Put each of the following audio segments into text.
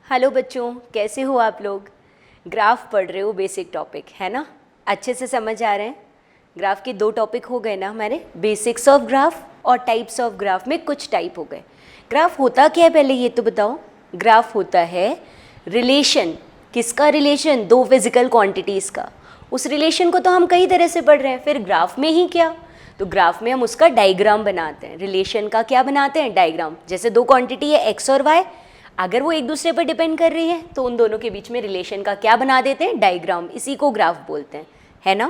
Hello बच्चों, कैसे हो आप लोग। ग्राफ पढ़ रहे हो, बेसिक टॉपिक है ना, अच्छे से समझ आ रहे हैं। ग्राफ के 2 टॉपिक हो गए ना हमारे, बेसिक्स ऑफ ग्राफ और टाइप्स ऑफ ग्राफ में कुछ टाइप हो गए। ग्राफ होता क्या है पहले ये तो बताओ। ग्राफ होता है रिलेशन। किसका रिलेशन? 2 फिजिकल क्वांटिटीज़ का। उस रिलेशन को तो हम कई तरह से पढ़ रहे हैं, फिर ग्राफ में ही क्या, तो ग्राफ में हम उसका डायग्राम बनाते हैं। रिलेशन का क्या बनाते हैं? डायग्राम। जैसे 2 क्वांटिटी है एक्स और वाई, अगर वो एक दूसरे पर डिपेंड कर रही है तो उन दोनों के बीच में रिलेशन का क्या बना देते हैं? डायग्राम। इसी को ग्राफ बोलते हैं, है ना।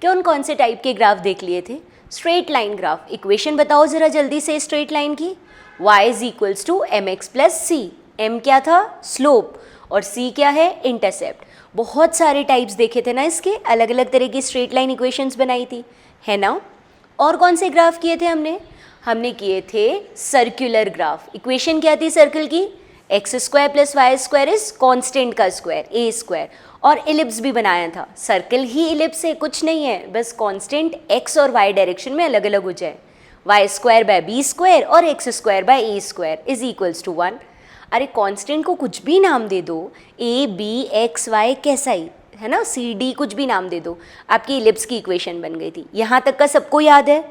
कौन से टाइप के ग्राफ देख लिए थे? Straight line graph. इक्वेशन बताओ ज़रा जल्दी से स्ट्रेट लाइन की। y is equals to M X plus C. M क्या था? स्लोप, और सी क्या है? इंटरसेप्ट। बहुत सारे टाइप्स देखे थे ना इसके, अलग अलग तरह की स्ट्रेट लाइन इक्वेशंस बनाई थी, है ना। और कौन से ग्राफ किए थे हमने किए थे सर्कुलर ग्राफ। इक्वेशन क्या थी सर्कल की? X square plus Y square is constant का स्क्वायर, ए स्क्वायर। और इलिप्स भी बनाया था। सर्कल ही इलिप्स है, कुछ नहीं है, बस कांस्टेंट एक्स और वाई डायरेक्शन में अलग अलग हो जाए। Y square by B square और X square by A square is equals to 1। अरे कांस्टेंट को कुछ भी नाम दे दो, ए बी एक्स वाई कैसा ही है ना, सी डी कुछ भी नाम दे दो, आपकी इलिप्स की इक्वेशन बन गई थी। यहाँ तक का सबको याद है,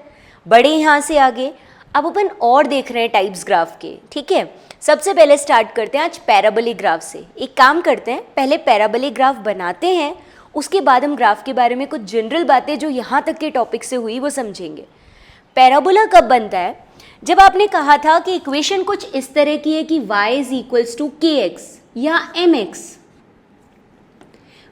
बड़े यहाँ से आगे। अब अपन और देख रहे हैं टाइप्स ग्राफ के, ठीक है। सबसे पहले स्टार्ट करते हैं आज पैराबोलिक ग्राफ से। एक काम करते हैं, पहले पैराबोलिक ग्राफ बनाते हैं, उसके बाद हम ग्राफ के बारे में कुछ जनरल बातें जो यहाँ तक के टॉपिक से हुई वो समझेंगे। पैराबोला कब बनता है? जब आपने कहा था कि इक्वेशन कुछ इस तरह की है कि y is equals to K x या एम एक्स।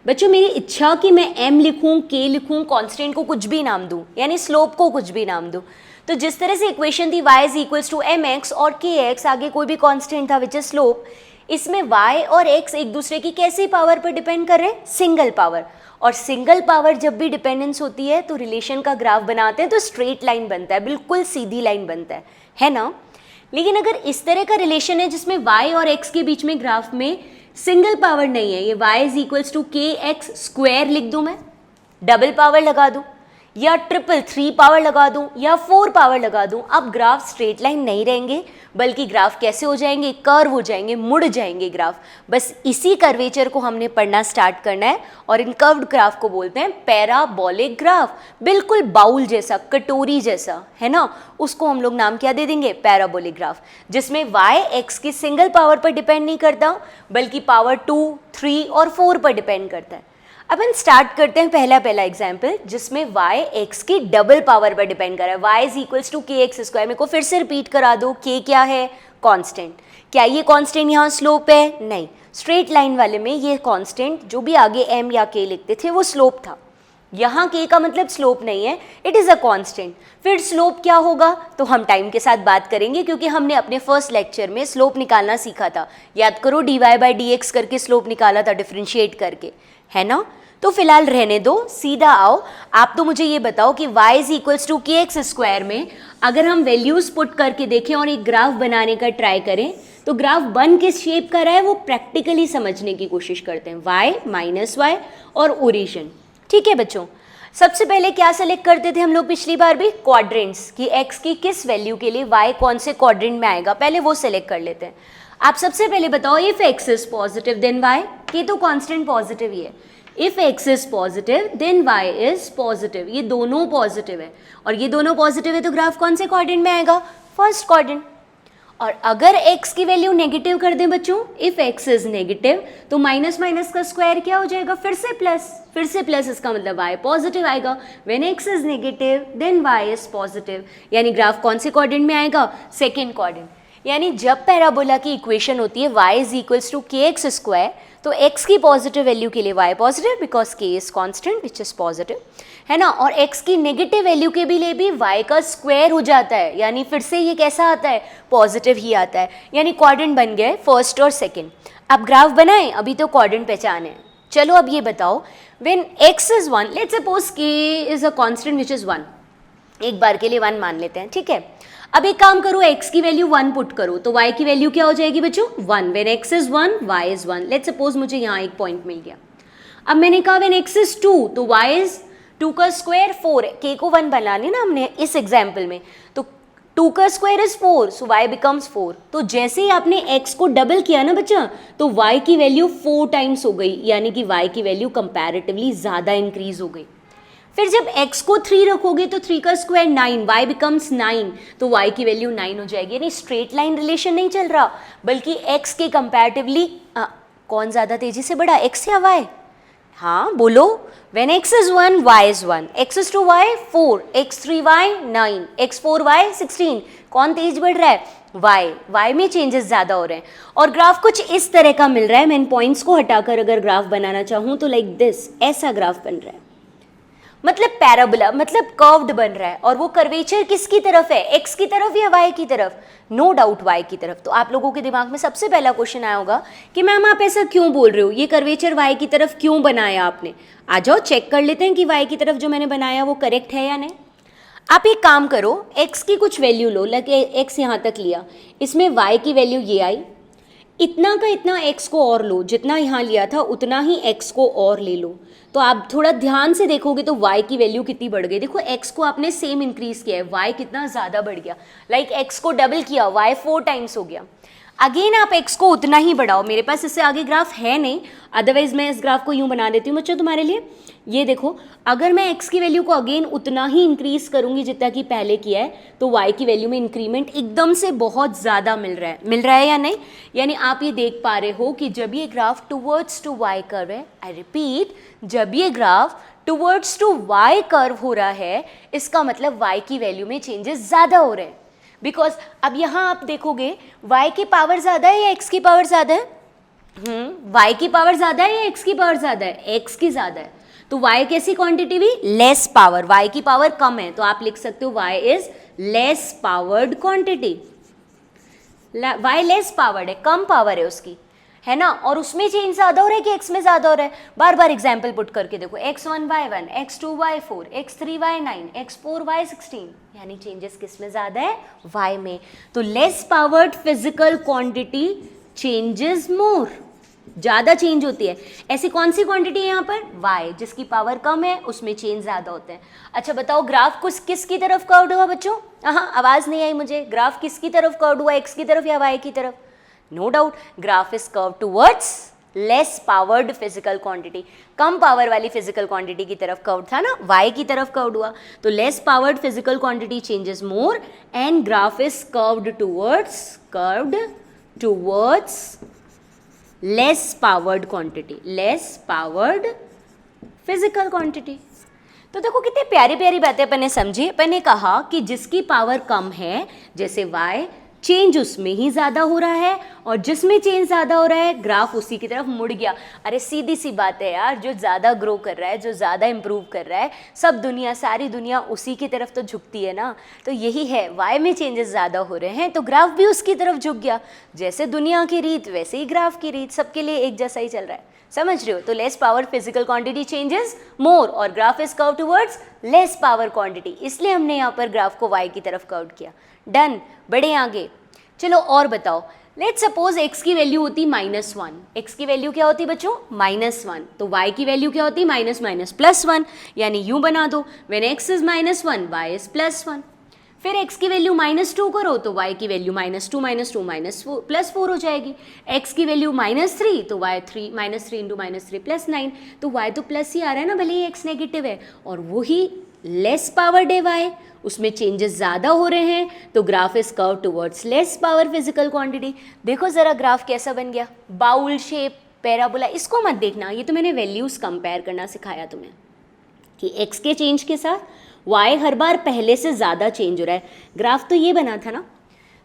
बच्चों मेरी इच्छा कि मैं m लिखूं, k लिखूं, कांस्टेंट को कुछ भी नाम दूं, यानी स्लोप को कुछ भी नाम दूं। तो जिस तरह से इक्वेशन थी y is equals to M X और के एक्स, आगे कोई भी कांस्टेंट था विच इज स्लोप, इसमें y और x एक दूसरे की कैसी पावर पर डिपेंड कर रहे हैं? Single power. और सिंगल पावर जब भी डिपेंडेंस होती है तो रिलेशन का ग्राफ बनाते हैं तो स्ट्रेट लाइन बनता है, बिल्कुल सीधी लाइन बनता है ना। लेकिन अगर इस तरह का रिलेशन है जिसमें y और x के बीच में ग्राफ में सिंगल पावर नहीं है, ये y is equals to K X square लिख दूं मैं, डबल पावर लगा दूं, या ट्रिपल 3 पावर लगा दूं, या 4 पावर लगा दूं, अब ग्राफ स्ट्रेट लाइन नहीं रहेंगे, बल्कि ग्राफ कैसे हो जाएंगे? कर्व हो जाएंगे, मुड़ जाएंगे ग्राफ। बस इसी कर्वेचर को हमने पढ़ना स्टार्ट करना है, और इन कर्व्ड ग्राफ को बोलते हैं पैराबोलिक ग्राफ। बिल्कुल बाउल जैसा, कटोरी जैसा, है ना, उसको हम लोग नाम क्या दे देंगे? Parabolic graph. जिसमें y x की सिंगल पावर पर डिपेंड नहीं करता, बल्कि पावर 2, 3 और 4 पर डिपेंड करता है। अपन स्टार्ट करते हैं पहला एग्जाम्पल, जिसमें y x की डबल पावर पर डिपेंड कर रहा है। y is equals to K X square. मेरे को फिर से रिपीट करा दो, k क्या है? कांस्टेंट। क्या ये कांस्टेंट यहाँ स्लोप है? नहीं। स्ट्रेट लाइन वाले में ये कांस्टेंट जो भी आगे m या k लिखते थे वो स्लोप था। यहाँ k का मतलब स्लोप नहीं है, इट इज़ अ कांस्टेंट। फिर स्लोप क्या होगा तो हम टाइम के साथ बात करेंगे, क्योंकि हमने अपने फर्स्ट लेक्चर में स्लोप निकालना सीखा था। याद करो, dy बाई डी एक्स करके स्लोप निकाला था, डिफ्रेंशिएट करके, है ना। तो फिलहाल रहने दो, सीधा आओ। आप तो मुझे ये बताओ कि y is equals to K X square में अगर हम वैल्यूज पुट करके देखें और एक ग्राफ बनाने का ट्राई करें, तो ग्राफ बन किस शेप का रहा है वो प्रैक्टिकली समझने की कोशिश करते हैं। y माइनस वाई और ओरिजिन, ठीक है बच्चों। सबसे पहले क्या सेलेक्ट करते थे हम लोग पिछली बार भी? क्वाड्रेंट्स, कि x की किस वैल्यू के लिए y कौन से क्वाड्रेंट में आएगा, पहले वो सेलेक्ट कर लेते हैं। आप सबसे पहले बताओ, if x is positive then y, ये तो कांस्टेंट पॉजिटिव ही है। If x is positive then y is positive, ये दोनों पॉजिटिव है, और ये दोनों पॉजिटिव है तो ग्राफ कौन से क्वाड्रेंट में आएगा? First quadrant. और अगर x की वैल्यू नेगेटिव कर दें बच्चों, इफ x इज नेगेटिव, तो माइनस माइनस का स्क्वायर क्या हो जाएगा? फिर से प्लस, इसका मतलब y पॉजिटिव आएगा। When x is negative then y is positive, यानी ग्राफ कौन से क्वाड्रेंट में आएगा? Second quadrant. यानी जब पैराबोला की इक्वेशन होती है y is equals to K X square, तो x की पॉजिटिव वैल्यू के लिए y positive, because k is constant which is positive, है ना। और x की नेगेटिव वैल्यू के भी लिए भी y का स्क्वायर हो जाता है, यानी फिर से ये कैसा आता है? पॉजिटिव ही आता है। यानी क्वाड्रेंट बन गए फर्स्ट और सेकेंड। अब ग्राफ बनाएं, अभी तो क्वाड्रेंट पहचाने। चलो अब ये बताओ, when x is 1, let's suppose k is a constant which is 1, एक बार के लिए 1 मान लेते हैं, ठीक है। अब एक काम करो, x की वैल्यू 1 पुट करो, तो y की वैल्यू क्या हो जाएगी बच्चों? 1। When x is 1, y is 1। Let's suppose मुझे यहाँ एक पॉइंट मिल गया। अब मैंने कहा व्हेन x इज 2, तो y इज 2 का स्क्वायर 4 है। k को 1 बना लिया ना हमने इस एग्जाम्पल में, तो 2 का square is 4, so y becomes 4। तो जैसे ही आपने x को डबल किया ना बच्चा, तो y की वैल्यू 4 टाइम्स हो गई, यानी कि y की वैल्यू कंपैरेटिवली ज़्यादा इंक्रीज हो गई। फिर जब x को 3 रखोगे तो 3 का स्क्वायर 9, y बिकम्स 9, तो y की वैल्यू 9 हो जाएगी। यानी स्ट्रेट लाइन रिलेशन नहीं चल रहा, बल्कि x के कंपैरेटिवली कौन ज़्यादा तेजी से बढ़ा, x या y? हाँ बोलो, when x is 1 y is 1, x is 2 y 4, x 3 y 9, x 4 y 16, कौन तेज बढ़ रहा है, y में चेंजेस ज़्यादा हो रहे हैं। और ग्राफ कुछ इस तरह का मिल रहा है, मैं इन पॉइंट्स को हटाकर अगर ग्राफ बनाना चाहूँ तो लाइक दिस, ऐसा ग्राफ बन रहा है, मतलब पैराबोला, मतलब कर्व्ड बन रहा है। और वो कर्वेचर किसकी तरफ है, x की तरफ या y की तरफ? नो डाउट y की तरफ। तो आप लोगों के दिमाग में सबसे पहला क्वेश्चन आया होगा कि मैम आप ऐसा क्यों बोल रहे हो, ये कर्वेचर y की तरफ क्यों बनाया आपने? आ जाओ चेक कर लेते हैं कि y की तरफ जो मैंने बनाया वो करेक्ट है या नहीं। आप एक काम करो, x की कुछ वैल्यू लो, लगे x यहाँ तक लिया, इसमें y की वैल्यू ये आई, इतना का इतना x को और लो, जितना यहाँ लिया था उतना ही x को और ले लो। तो आप थोड़ा ध्यान से देखोगे तो y की वैल्यू कितनी बढ़ गई। देखो x को आपने सेम इंक्रीज किया है, y कितना ज़्यादा बढ़ गया, लाइक x को डबल किया, y 4 टाइम्स हो गया। अगेन आप x को उतना ही बढ़ाओ, मेरे पास इससे आगे ग्राफ है नहीं, अदरवाइज मैं इस ग्राफ को यूँ बना देती हूँ बच्चों तुम्हारे लिए। ये देखो, अगर मैं x की वैल्यू को अगेन उतना ही इंक्रीज करूँगी जितना कि पहले किया है, तो y की वैल्यू में इंक्रीमेंट एकदम से बहुत ज़्यादा मिल रहा है या नहीं? यानी आप ये देख पा रहे हो कि जब ये graph towards to y curve है, आई रिपीट, जब ये graph towards to y curve हो रहा है, इसका मतलब y की वैल्यू में चेंजेस ज़्यादा हो रहे हैं। बिकॉज अब यहाँ आप देखोगे y की पावर ज़्यादा है या x की पावर ज़्यादा है? y की पावर ज़्यादा है या x की पावर ज़्यादा है? x की ज़्यादा है। तो y कैसी क्वांटिटी भी? लेस पावर, y की पावर कम है, तो आप लिख सकते हो y is less powered quantity. y less powered है, कम पावर है उसकी, है ना, और उसमें चेंज ज़्यादा हो रहा है कि x में ज़्यादा हो रहा है? बार बार एग्जाम्पल पुट करके देखो, x1 y1, x2 y4, x3 y9, x4 y16, यानी चेंजेस किस में ज़्यादा है? y में। तो less powered physical quantity changes more, ज़्यादा चेंज होती है। ऐसी कौन सी क्वांटिटी है यहाँ पर? y, जिसकी पावर कम है उसमें चेंज ज़्यादा होते हैं। अच्छा बताओ, ग्राफ कुछ किसकी तरफ कर्व्ड हुआ बच्चों? हाँ, आवाज़ नहीं आई मुझे, ग्राफ किसकी तरफ कर्व्ड हुआ, x की तरफ या y की तरफ? No doubt, graph is curve towards less powered physical quantity, कम पावर वाली फिजिकल क्वांटिटी की तरफ कर्व था ना, y की तरफ कर्व हुआ। तो less powered physical quantity changes more and graph is curved towards less powered quantity, less powered physical quantity. तो देखो कितने प्यारी प्यारी बातें अपन ने समझी। अपन ने कहा कि जिसकी पावर कम है, जैसे y, चेंज उसमें ही ज़्यादा हो रहा है, और जिसमें चेंज ज़्यादा हो रहा है ग्राफ उसी की तरफ मुड़ गया। अरे सीधी सी बात है यार, जो ज़्यादा ग्रो कर रहा है, जो ज़्यादा इम्प्रूव कर रहा है, सब दुनिया, सारी दुनिया उसी की तरफ तो झुकती है ना। तो यही है, y में चेंजेस ज़्यादा हो रहे हैं तो ग्राफ भी उसकी तरफ झुक गया। जैसे दुनिया की रीत वैसे ही ग्राफ की रीत, सबके लिए एक जैसा ही चल रहा है, समझ रहे हो? तो less power physical quantity changes more और graph is curve towards less power quantity, इसलिए हमने यहाँ पर ग्राफ को y की तरफ कर्व किया। डन, बढ़े आगे। चलो और बताओ, लेट्स सपोज x की वैल्यू होती -1, x की वैल्यू क्या होती बच्चों? -1, तो y की वैल्यू क्या होती? माइनस माइनस +1, यानी यूं बना दो, when x is -1 y is +1। फिर x की वैल्यू -2 करो तो y की वैल्यू -2 +4 हो जाएगी। x की वैल्यू -3 तो y 3 -3 इंटू -3 +9, तो y तो प्लस ही आ रहा है ना, भले ही x नेगेटिव है, और वही लेस पावर्ड है y, उसमें चेंजेस ज़्यादा हो रहे हैं, तो graph is curve towards less power physical quantity. देखो ज़रा ग्राफ कैसा बन गया, बाउल शेप, पैराबोला। इसको मत देखना, ये तो मैंने वैल्यूज़ कंपेयर करना सिखाया तुम्हें कि x के चेंज के साथ y हर बार पहले से ज़्यादा चेंज हो रहा है। ग्राफ तो ये बना था ना,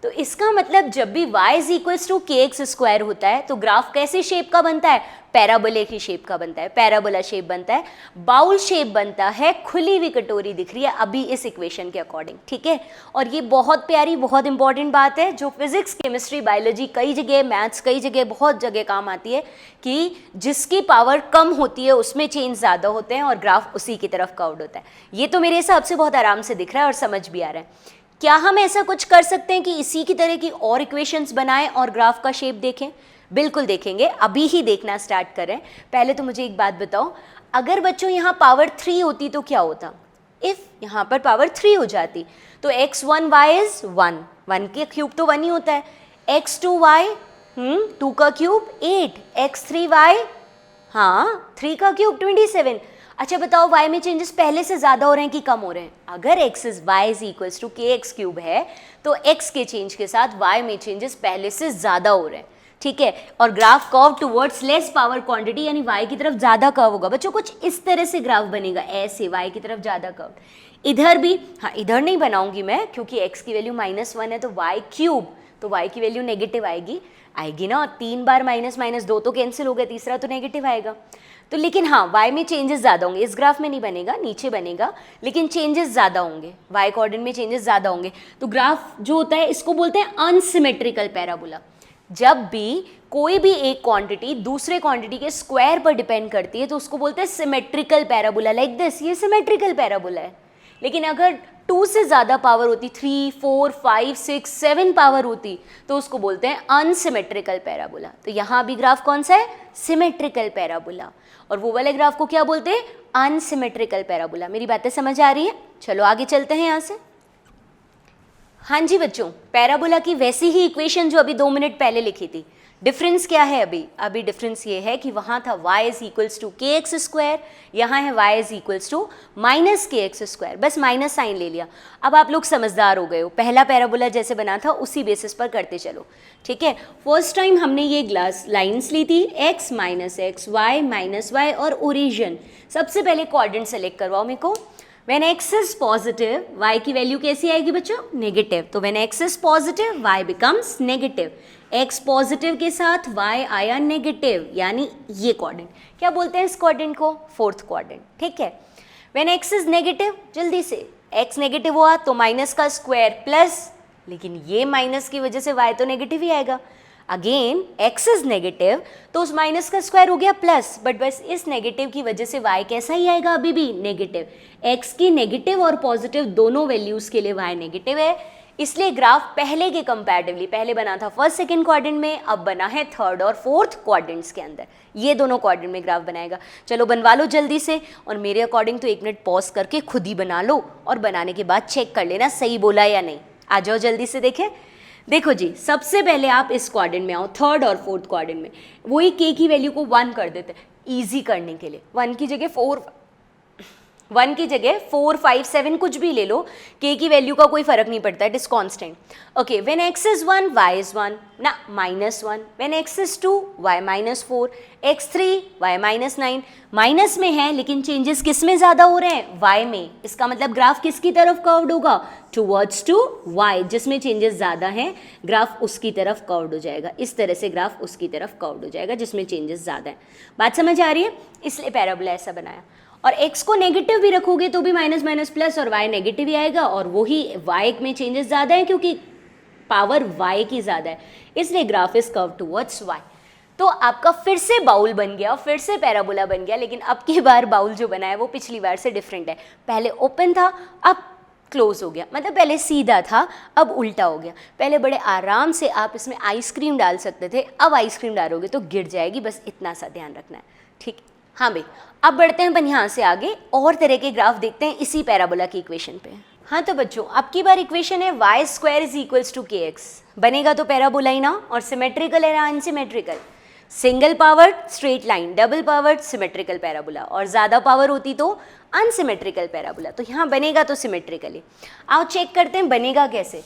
तो इसका मतलब जब भी y is equals to kx square होता है तो ग्राफ कैसे शेप का बनता है? पैराबोले की शेप का बनता है, पैराबोला शेप बनता है, बाउल शेप बनता है, खुली हुई कटोरी दिख रही है अभी इस इक्वेशन के अकॉर्डिंग, ठीक है। और ये बहुत प्यारी, बहुत इंपॉर्टेंट बात है जो फिजिक्स, केमिस्ट्री, बायोलॉजी, कई जगह मैथ्स, कई जगह, बहुत जगह काम आती है कि जिसकी पावर कम होती है उसमें चेंज ज़्यादा होते हैं और ग्राफ उसी की तरफ कर्व्ड होता है। ये तो मेरे हिसाब से बहुत आराम से दिख रहा है और समझ भी आ रहा है। क्या हम ऐसा कुछ कर सकते हैं कि इसी की तरह की और इक्वेशंस बनाएं और ग्राफ का शेप देखें? बिल्कुल देखेंगे, अभी ही देखना स्टार्ट करें। पहले तो मुझे एक बात बताओ, अगर बच्चों यहाँ पावर 3 होती तो क्या होता? इफ यहाँ पर पावर 3 हो जाती तो x1 y इज 1, 1 के क्यूब तो 1 ही होता है, x2 y 2 का क्यूब 8, x3 y हाँ 3 का क्यूब 27। अच्छा बताओ y में चेंजेस पहले से ज़्यादा हो रहे हैं कि कम हो रहे हैं? अगर x is y is equals to K X cube है तो x के चेंज के साथ y में चेंजेस पहले से ज़्यादा हो रहे हैं, ठीक है। और graph curve towards less power quantity यानी y की तरफ ज़्यादा कर्व होगा। बच्चों कुछ इस तरह से ग्राफ बनेगा, ऐसे y की तरफ ज़्यादा कर्व। इधर भी हाँ, इधर नहीं बनाऊंगी मैं क्योंकि x की वैल्यू -1 है तो y क्यूब, तो y की वैल्यू नेगेटिव आएगी ना, 3 बार माइनस माइनस 2 तो कैंसिल हो गया, तीसरा तो नेगेटिव आएगा। तो लेकिन हाँ y में चेंजेस ज़्यादा होंगे, इस ग्राफ में नहीं बनेगा, नीचे बनेगा, लेकिन चेंजेस ज़्यादा होंगे, y कोऑर्डिनेट में चेंजेस ज़्यादा होंगे। तो ग्राफ जो होता है इसको बोलते हैं अनसिमेट्रिकल पैराबोला। जब भी कोई भी एक क्वांटिटी दूसरे क्वांटिटी के स्क्वायर पर डिपेंड करती है तो उसको बोलते हैं सिमेट्रिकल पैराबोला, लाइक दिस, ये सिमेट्रिकल पैराबोला है। लेकिन अगर 2 से ज़्यादा पावर होती, 3, 4, 5, 6, 7 पावर होती तो उसको बोलते हैं अनसिमेट्रिकल पैराबोला। तो यहाँ भी ग्राफ कौन सा है? Symmetrical parabola. और वो वाले ग्राफ को क्या बोलते हैं? Unsymmetrical parabola. मेरी बातें समझ आ रही है? चलो आगे चलते हैं यहाँ से। हाँ जी बच्चों, पैराबोला की वैसी ही इक्वेशन जो अभी 2 मिनट पहले लिखी थी। डिफरेंस क्या है? अभी डिफरेंस ये है कि वहाँ था y is equals to K X square, यहाँ है y is equals to minus K X square, बस माइनस साइन ले लिया। अब आप लोग समझदार हो गए हो, पहला पैराबोला जैसे बना था उसी बेसिस पर करते चलो, ठीक है। फर्स्ट टाइम हमने ये ग्लास लाइन्स ली थी, x minus X, Y minus Y और ओरिजिन। सबसे पहले कोऑर्डिनेट सेलेक्ट करवाओ मेरे को। When x is positive, y की वैल्यू कैसी आएगी बच्चों? नेगेटिव। तो when x is positive, y becomes negative. x positive के साथ y आया नेगेटिव, यानी ये कोऑर्डिनेट, क्या बोलते हैं इस कोऑर्डिनेट को? फोर्थ कोऑर्डिनेट, ठीक है। when x is नेगेटिव, जल्दी से, x नेगेटिव हुआ तो माइनस का स्क्वायर प्लस, लेकिन ये माइनस की वजह से y तो नेगेटिव ही आएगा। अगेन x इज नेगेटिव तो उस माइनस का स्क्वायर हो गया प्लस, बट बस इस नेगेटिव की वजह से y कैसा ही आएगा? अभी भी नेगेटिव। x की नेगेटिव और पॉजिटिव दोनों वैल्यूज के लिए y नेगेटिव है, इसलिए ग्राफ पहले के कंपैरेटिवली, पहले बना था फर्स्ट सेकंड क्वाड्रेंट में, अब बना है थर्ड और फोर्थ क्वाड्रेंट्स के अंदर। ये दोनों क्वाड्रेंट में ग्राफ बनाएगा। चलो बनवा लो जल्दी से, और मेरे अकॉर्डिंग तो 1 मिनट पॉज करके खुद ही बना लो, और बनाने के बाद चेक कर लेना सही बोला या नहीं। आ जाओ जल्दी से देखें। देखो जी, सबसे पहले आप इस क्वाड्रेंट में आओ, थर्ड और फोर्थ क्वाड्रेंट में। वही k की वैल्यू को 1 कर देते हैं ईजी करने के लिए। 1 की जगह 4, 5, 7 कुछ भी ले लो, k की वैल्यू का कोई फर्क नहीं पड़ता, it is constant. Okay, when x is 1, y is 1 ना, -1। When x is 2, y -4, x3, y -9। Minus में है लेकिन चेंजेस किस में ज़्यादा हो रहे हैं? y में। इसका मतलब ग्राफ किसकी तरफ कर्व्ड होगा? टुवर्ड्स टू y, जिसमें चेंजेस ज़्यादा हैं ग्राफ उसकी तरफ कर्व्ड हो जाएगा। इस तरह से ग्राफ उसकी तरफ कर्व्ड हो जाएगा जिसमें चेंजेस ज़्यादा हैं। बात समझ आ रही है? इसलिए पैराबोला ऐसा बनाया। और x को नेगेटिव भी रखोगे तो भी माइनस माइनस प्लस, और y नेगेटिव ही आएगा, और वही y में चेंजेस ज़्यादा है क्योंकि पावर y की ज़्यादा है, इसलिए graph is curve towards y। तो आपका फिर से बाउल बन गया, फिर से पैराबोला बन गया, लेकिन अब की बार बाउल जो बना है वो पिछली बार से डिफरेंट है। पहले ओपन था, अब क्लोज हो गया, मतलब पहले सीधा था अब उल्टा हो गया। पहले बड़े आराम से आप इसमें आइसक्रीम डाल सकते थे, अब आइसक्रीम डालोगे तो गिर जाएगी, बस इतना सा ध्यान रखना है, ठीक। हाँ भाई, अब बढ़ते हैं अपन यहाँ से आगे, और तरह के ग्राफ देखते हैं इसी पैराबोला की इक्वेशन पे। हाँ तो बच्चों, अब की बार इक्वेशन है y square is equals to K X. बनेगा तो पैराबोला ही ना, और सिमेट्रिकल है ना unsymmetrical? Single power straight line, double power symmetrical parabola, और ज़्यादा पावर होती तो अनसिमेट्रिकल पैराबोला। तो यहाँ बनेगा तो सिमेट्रिकली। आओ चेक करते हैं बनेगा कैसे।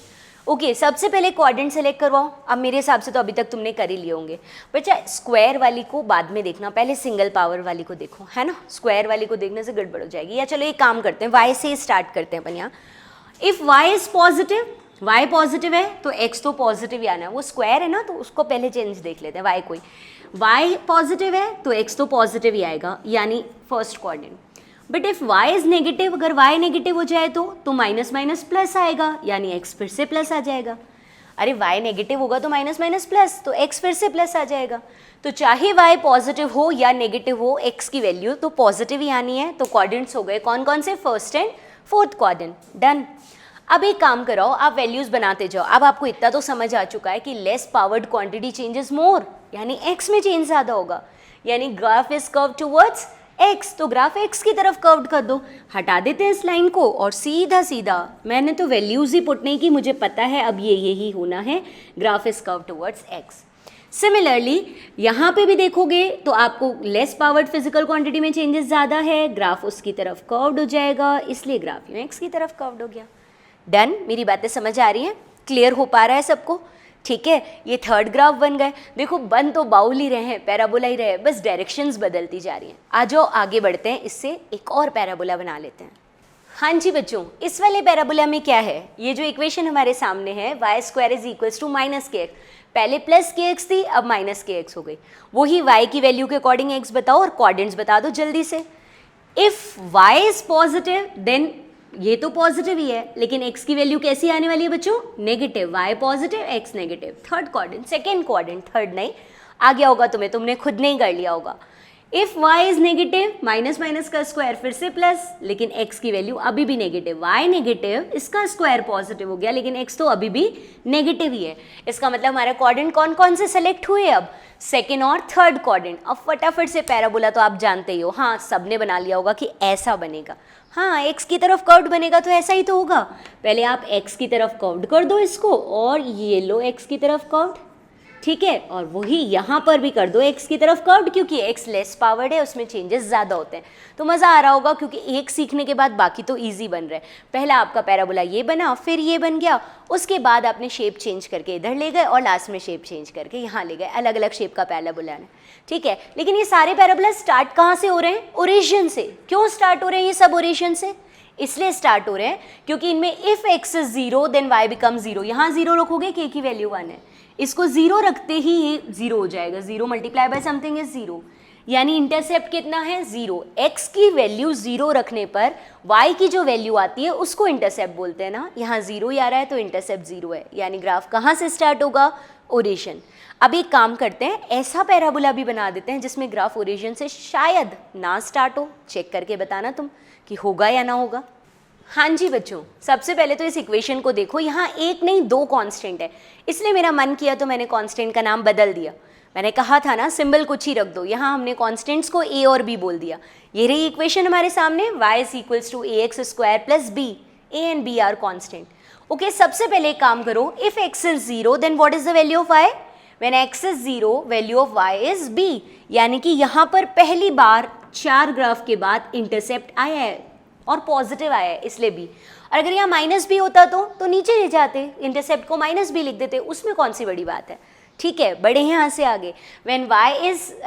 ओके, सबसे पहले क्वाड्रेंट सेलेक्ट करवाओ। अब मेरे हिसाब से तो अभी तक तुमने कर ही लिए होंगे बच्चा। स्क्वायर वाली को बाद में देखना, पहले सिंगल पावर वाली को देखो, है ना। स्क्वायर वाली को देखने से गड़बड़ हो जाएगी। या चलो एक काम करते हैं, y से स्टार्ट करते हैं अपन यहाँ। If y is positive, y positive है तो x तो पॉजिटिव ही आना है, वो स्क्वायर है ना, तो उसको पहले चेंज देख लेते हैं। y कोई y पॉजिटिव है तो x तो पॉजिटिव ही आएगा, यानी first quadrant. But if y is negative, अगर y नेगेटिव हो जाए तो माइनस माइनस प्लस आएगा, यानी x फिर से प्लस आ जाएगा। अरे y नेगेटिव होगा तो माइनस माइनस प्लस, तो x फिर से प्लस आ जाएगा। तो चाहे y पॉजिटिव हो या नेगेटिव हो, x की वैल्यू तो पॉजिटिव ही आनी है। तो क्वाड्रेंट्स हो गए कौन कौन से? First and fourth quadrant, done. अब एक काम करो, आप वैल्यूज बनाते जाओ। अब आपको इतना तो समझ आ चुका है कि लेस पावर्ड क्वांटिटी चेंजेस मोर, यानी x में चेंज ज़्यादा होगा, यानी graph is curve towards x, तो ग्राफ x की तरफ कर्व्ड कर दो। हटा देते हैं इस लाइन को और सीधा सीधा, मैंने तो वैल्यूज ही पुट नहीं की, मुझे पता है अब ये यही होना है, graph is curve towards x। Similarly यहाँ पे भी देखोगे तो आपको लेस पावर्ड फिजिकल क्वांटिटी में चेंजेस ज़्यादा है, ग्राफ उसकी तरफ कर्व्ड हो जाएगा, इसलिए ग्राफ यूँ x की तरफ कर्व्ड हो गया। डन, मेरी बातें समझ आ रही हैं, क्लियर हो पा रहा है सबको? ठीक है, ये थर्ड ग्राफ बन गए। देखो बन तो बाउल ही रहे हैं, पैराबोला ही रहे, बस डायरेक्शंस बदलती जा रही हैं। आ जाओ आगे बढ़ते हैं, इससे एक और पैराबोला बना लेते हैं। हाँ जी बच्चों, इस वाले पैराबोला में क्या है, ये जो इक्वेशन हमारे सामने है y² is equals to -kx, पहले प्लस kx थी अब -kx हो गई। वही y की वैल्यू के अकॉर्डिंग x बताओ और कोऑर्डिनेट्स बता दो जल्दी से। If y is positive then ये तो पॉजिटिव ही है, लेकिन x की वैल्यू कैसी आने वाली है बच्चों? Negative. y positive x negative, third quadrant, second quadrant, third नहीं आ गया होगा तुम्हें, तुमने खुद नहीं कर लिया होगा। If y is negative, minus minus का स्क्वायर फिर से प्लस, लेकिन x की वैल्यू अभी भी नेगेटिव, y नेगेटिव, इसका स्क्वायर पॉजिटिव हो गया, लेकिन x तो अभी भी नेगेटिव ही है। इसका मतलब हमारा क्वाड्रेंट कौन कौन से सेलेक्ट हुए अब? सेकेंड और थर्ड क्वाड्रेंट। अब फटाफट से पैराबोला तो आप जानते ही हो, हाँ सबने बना लिया होगा कि ऐसा बनेगा। हाँ x की तरफ कर्व्ड बनेगा तो ऐसा ही तो होगा। पहले आप x की तरफ कर्व्ड कर दो इसको और ये लो x की तरफ कर्व्ड, ठीक है, और वही यहाँ पर भी कर दो x की तरफ कर्व्ड, क्योंकि x लेस पावर्ड है, उसमें चेंजेस ज़्यादा होते हैं। तो मज़ा आ रहा होगा क्योंकि एक सीखने के बाद बाकी तो ईजी बन रहा है। पहला आपका पैराबोला ये बना, फिर ये बन गया, उसके बाद आपने शेप चेंज करके इधर ले गए और लास्ट में शेप चेंज करके यहाँ ले गए, अलग अलग शेप का पैराबोला है, ठीक है। लेकिन ये सारे पैराबोला स्टार्ट कहाँ से हो रहे हैं? ओरिजिन से। क्यों स्टार्ट हो रहे हैं ये सब ओरिजिन से? इसलिए स्टार्ट हो रहे हैं क्योंकि इनमें if x is 0 then y become 0। यहाँ 0 रखोगे k की वैल्यू 1 है, इसको 0 रखते ही ये 0 हो जाएगा। 0 मल्टीप्लाई बाय समथिंग इज 0, यानी इंटरसेप्ट कितना है? 0। x की वैल्यू 0 रखने पर y की जो वैल्यू आती है उसको इंटरसेप्ट बोलते हैं ना। यहाँ 0 ही आ रहा है तो इंटरसेप्ट 0 है, यानी ग्राफ कहाँ से स्टार्ट होगा? ओरिजिन। अब एक काम करते हैं, ऐसा पैराबोला भी बना देते हैं जिसमें ग्राफ ओरिजिन से शायद ना स्टार्ट हो। चेक करके बताना तुम कि होगा या ना होगा। हाँ जी बच्चों, सबसे पहले तो इस इक्वेशन को देखो, यहाँ एक नहीं दो कांस्टेंट है, इसलिए मेरा मन किया तो मैंने कांस्टेंट का नाम बदल दिया। मैंने कहा था ना सिंबल कुछ ही रख दो, यहाँ हमने कांस्टेंट्स को a और b बोल दिया। ये रही इक्वेशन हमारे सामने, y is equals to ax² plus b, a and b are constant. Okay, सबसे पहले एक काम करो, if x is 0 then what is the value of y? When x is 0 value of y is b, यानी कि यहाँ पर पहली बार 4 ग्राफ के बाद इंटरसेप्ट आया है और पॉजिटिव आया है, इसलिए b। और अगर यहाँ माइनस b होता तो नीचे ले जाते, इंटरसेप्ट को -b लिख देते, उसमें कौन सी बड़ी बात है? ठीक है, बढ़े हैं यहाँ से आगे। When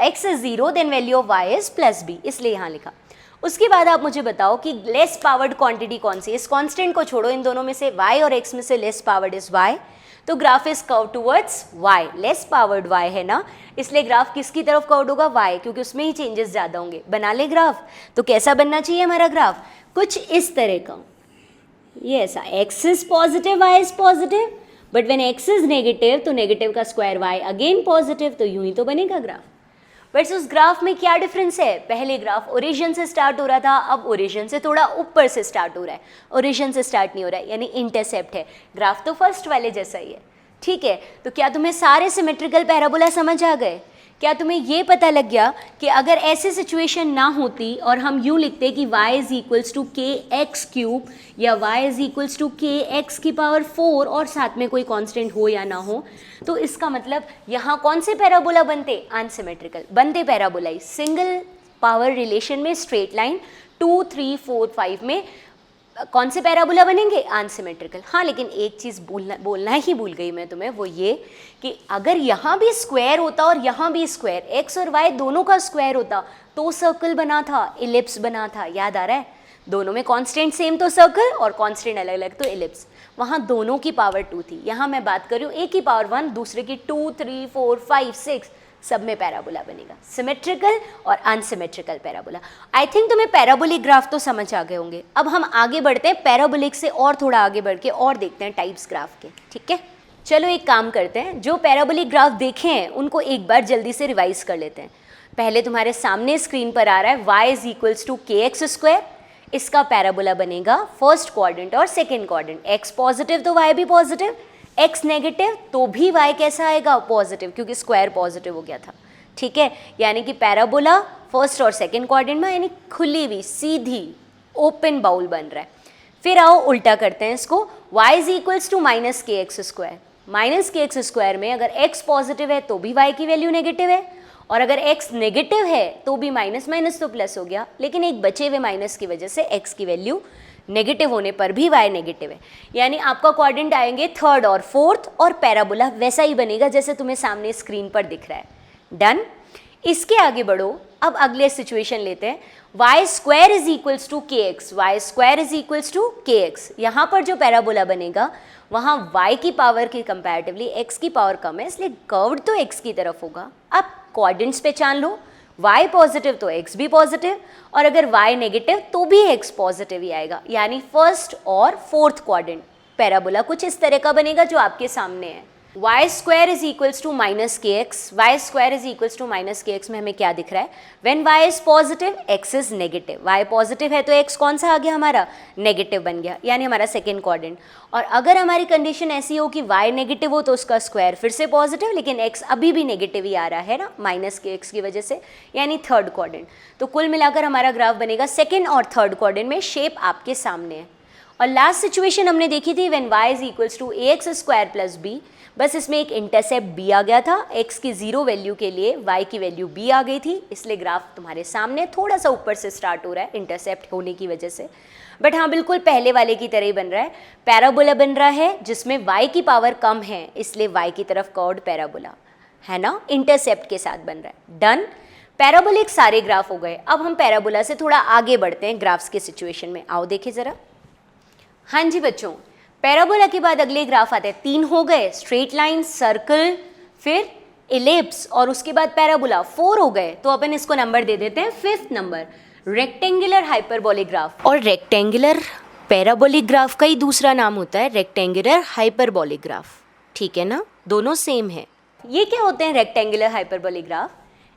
x is 0 then value of y is plus b, इसलिए यहाँ लिखा। उसके बाद आप मुझे बताओ कि लेस पावर्ड क्वांटिटी कौन सी है? इस कांस्टेंट को छोड़ो, इन दोनों में से y और x में से लेस पावर्ड इज y, तो graph is curve towards y। Less powered y है ना, इसलिए ग्राफ किसकी तरफ कर्व होगा? y, क्योंकि उसमें ही चेंजेस ज़्यादा होंगे। बना ले ग्राफ, तो कैसा बनना चाहिए हमारा ग्राफ? कुछ इस तरह का, ये ऐसा, x is positive y is positive, but when x is negative तो नेगेटिव का स्क्वायर y अगेन पॉजिटिव, तो यूं ही तो बनेगा ग्राफ। बट उस ग्राफ में क्या डिफरेंस है? पहले ग्राफ ओरिजिन से स्टार्ट हो रहा था, अब ओरिजिन से थोड़ा ऊपर से स्टार्ट हो रहा है, ओरिजिन से स्टार्ट नहीं हो रहा है, यानी इंटरसेप्ट है। ग्राफ तो फर्स्ट वाले जैसा ही है, ठीक है। तो क्या तुम्हें सारे सिमेट्रिकल पैराबोला समझ आ गए? क्या तुम्हें ये पता लग गया कि अगर ऐसी सिचुएशन ना होती और हम यूँ लिखते कि y is equals to kx³ या y is equals to kx⁴ और साथ में कोई कांस्टेंट हो या ना हो, तो इसका मतलब यहाँ कौन से पैराबोला बनते? अनसिमेट्रिकल बनते पैराबोला। सिंगल पावर रिलेशन में स्ट्रेट लाइन 2, 3, 4, 5 में कौन से पैराबोला बनेंगे? अनसिमेट्रिकल। हाँ, लेकिन एक चीज़ बोलना ही भूल गई मैं तुम्हें, वो ये कि अगर यहाँ भी स्क्वायर होता और यहाँ भी स्क्वायर, x और y दोनों का स्क्वायर होता तो सर्कल बना था, इलिप्स बना था, याद आ रहा है? दोनों में कांस्टेंट सेम तो सर्कल और कांस्टेंट अलग अलग तो इलिप्स। वहाँ दोनों की पावर 2 थी, यहाँ मैं बात कर रही हूँ एक की पावर 1, दूसरे की 2, 3, 4, 5, 6, सब में पैराबोला बनेगा, सिमेट्रिकल और अनसिमेट्रिकल पैराबोला। आई थिंक तुम्हें पैराबोलिक ग्राफ तो समझ आ गए होंगे। अब हम आगे बढ़ते हैं पैराबोलिक से और थोड़ा आगे बढ़ के और देखते हैं टाइप्स ग्राफ के, ठीक है। चलो एक काम करते हैं, जो पैराबोलिक ग्राफ देखे हैं उनको एक बार जल्दी से रिवाइज कर लेते हैं। पहले तुम्हारे सामने स्क्रीन पर आ रहा है y is equals to kx², इसका पैराबोला बनेगा फर्स्ट क्वाड्रेंट और सेकेंड क्वाड्रेंट। x पॉजिटिव तो y भी पॉजिटिव, x नेगेटिव तो भी y कैसा आएगा? पॉजिटिव, क्योंकि स्क्वायर पॉजिटिव हो गया था, ठीक है, यानी कि पैराबोला फर्स्ट और सेकंड क्वाड्रेंट में, यानी खुली हुई सीधी ओपन बाउल बन रहा है। फिर आओ उल्टा करते हैं इसको, y is equals to minus K X square. Minus K X square में अगर x पॉजिटिव है तो भी y की वैल्यू नेगेटिव है, और अगर x नेगेटिव है तो भी माइनस माइनस तो प्लस हो गया, लेकिन एक बचे हुए माइनस की वजह से x की वैल्यू नेगेटिव होने पर भी y नेगेटिव है। यानी आपका क्वाड्रेंट आएंगे थर्ड और फोर्थ, और पैराबोला वैसा ही बनेगा जैसे तुम्हें सामने स्क्रीन पर दिख रहा है। डन। इसके आगे बढ़ो, अब अगले सिचुएशन लेते हैं, Y square is equals to K X. Y square is equals to K X. यहाँ पर जो पैराबोला बनेगा वहाँ y की पावर के कंपैरेटिवली x की पावर कम है, इसलिए कर्व्ड तो x की तरफ होगा। अब क्वाड्रेंट्स पहचान लो, y पॉजिटिव तो x भी पॉजिटिव, और अगर y नेगेटिव तो भी x पॉजिटिव ही आएगा, यानी फर्स्ट और फोर्थ क्वाड्रेंट पैराबोला कुछ इस तरह का बनेगा जो आपके सामने है। Y square is equals to minus K X. Y square is equals to minus K X में हमें क्या दिख रहा है, when Y is positive X is negative. Y positive है तो एक्स कौन सा आ गया हमारा, नेगेटिव बन गया, यानी हमारा सेकेंड क्वाड्रेंट। और अगर हमारी कंडीशन ऐसी हो कि वाई नेगेटिव हो तो उसका स्क्वायर फिर से पॉजिटिव, लेकिन एक्स अभी भी नेगेटिव ही आ रहा है ना माइनस के एक्स की वजह से, यानी थर्ड क्वाड्रेंट। तो कुल मिलाकर हमारा ग्राफ बनेगा सेकेंड और थर्ड क्वाड्रेंट में, शेप आपके सामने है। और लास्ट सिचुएशन हमने देखी थी when y is equals to A X square plus B, बस इसमें एक इंटरसेप्ट b आ गया था, x की जीरो वैल्यू के लिए y की वैल्यू b आ गई थी, इसलिए ग्राफ तुम्हारे सामने थोड़ा सा ऊपर से स्टार्ट हो रहा है इंटरसेप्ट होने की वजह से, बट हाँ बिल्कुल पहले वाले की तरह ही बन रहा है। पैराबोला बन रहा है जिसमें y की पावर कम है, इसलिए y की तरफ कर्व्ड पैराबोला है ना, इंटरसेप्ट के साथ बन रहा है। डन। पैराबोलिक सारे ग्राफ हो गए। अब हम पैराबोला से थोड़ा आगे बढ़ते हैं ग्राफ्स के सिचुएशन में। आओ देखें ज़रा। हाँ जी बच्चों, पैराबोला के बाद अगले ग्राफ आते हैं, 3 हो गए, स्ट्रेट लाइन, सर्कल, फिर इलिप्स, और उसके बाद पैराबोला 4 हो गए। तो अपन इसको नंबर दे देते हैं 5th number, rectangular hyperbolic graph. और रेक्टेंगुलर पैराबोलिक ग्राफ का ही दूसरा नाम होता है रेक्टेंगुलर हाइपरबोलिक ग्राफ, ठीक है ना, दोनों सेम है। ये क्या होते हैं रेक्टेंगुलर हाइपरबोलिक ग्राफ?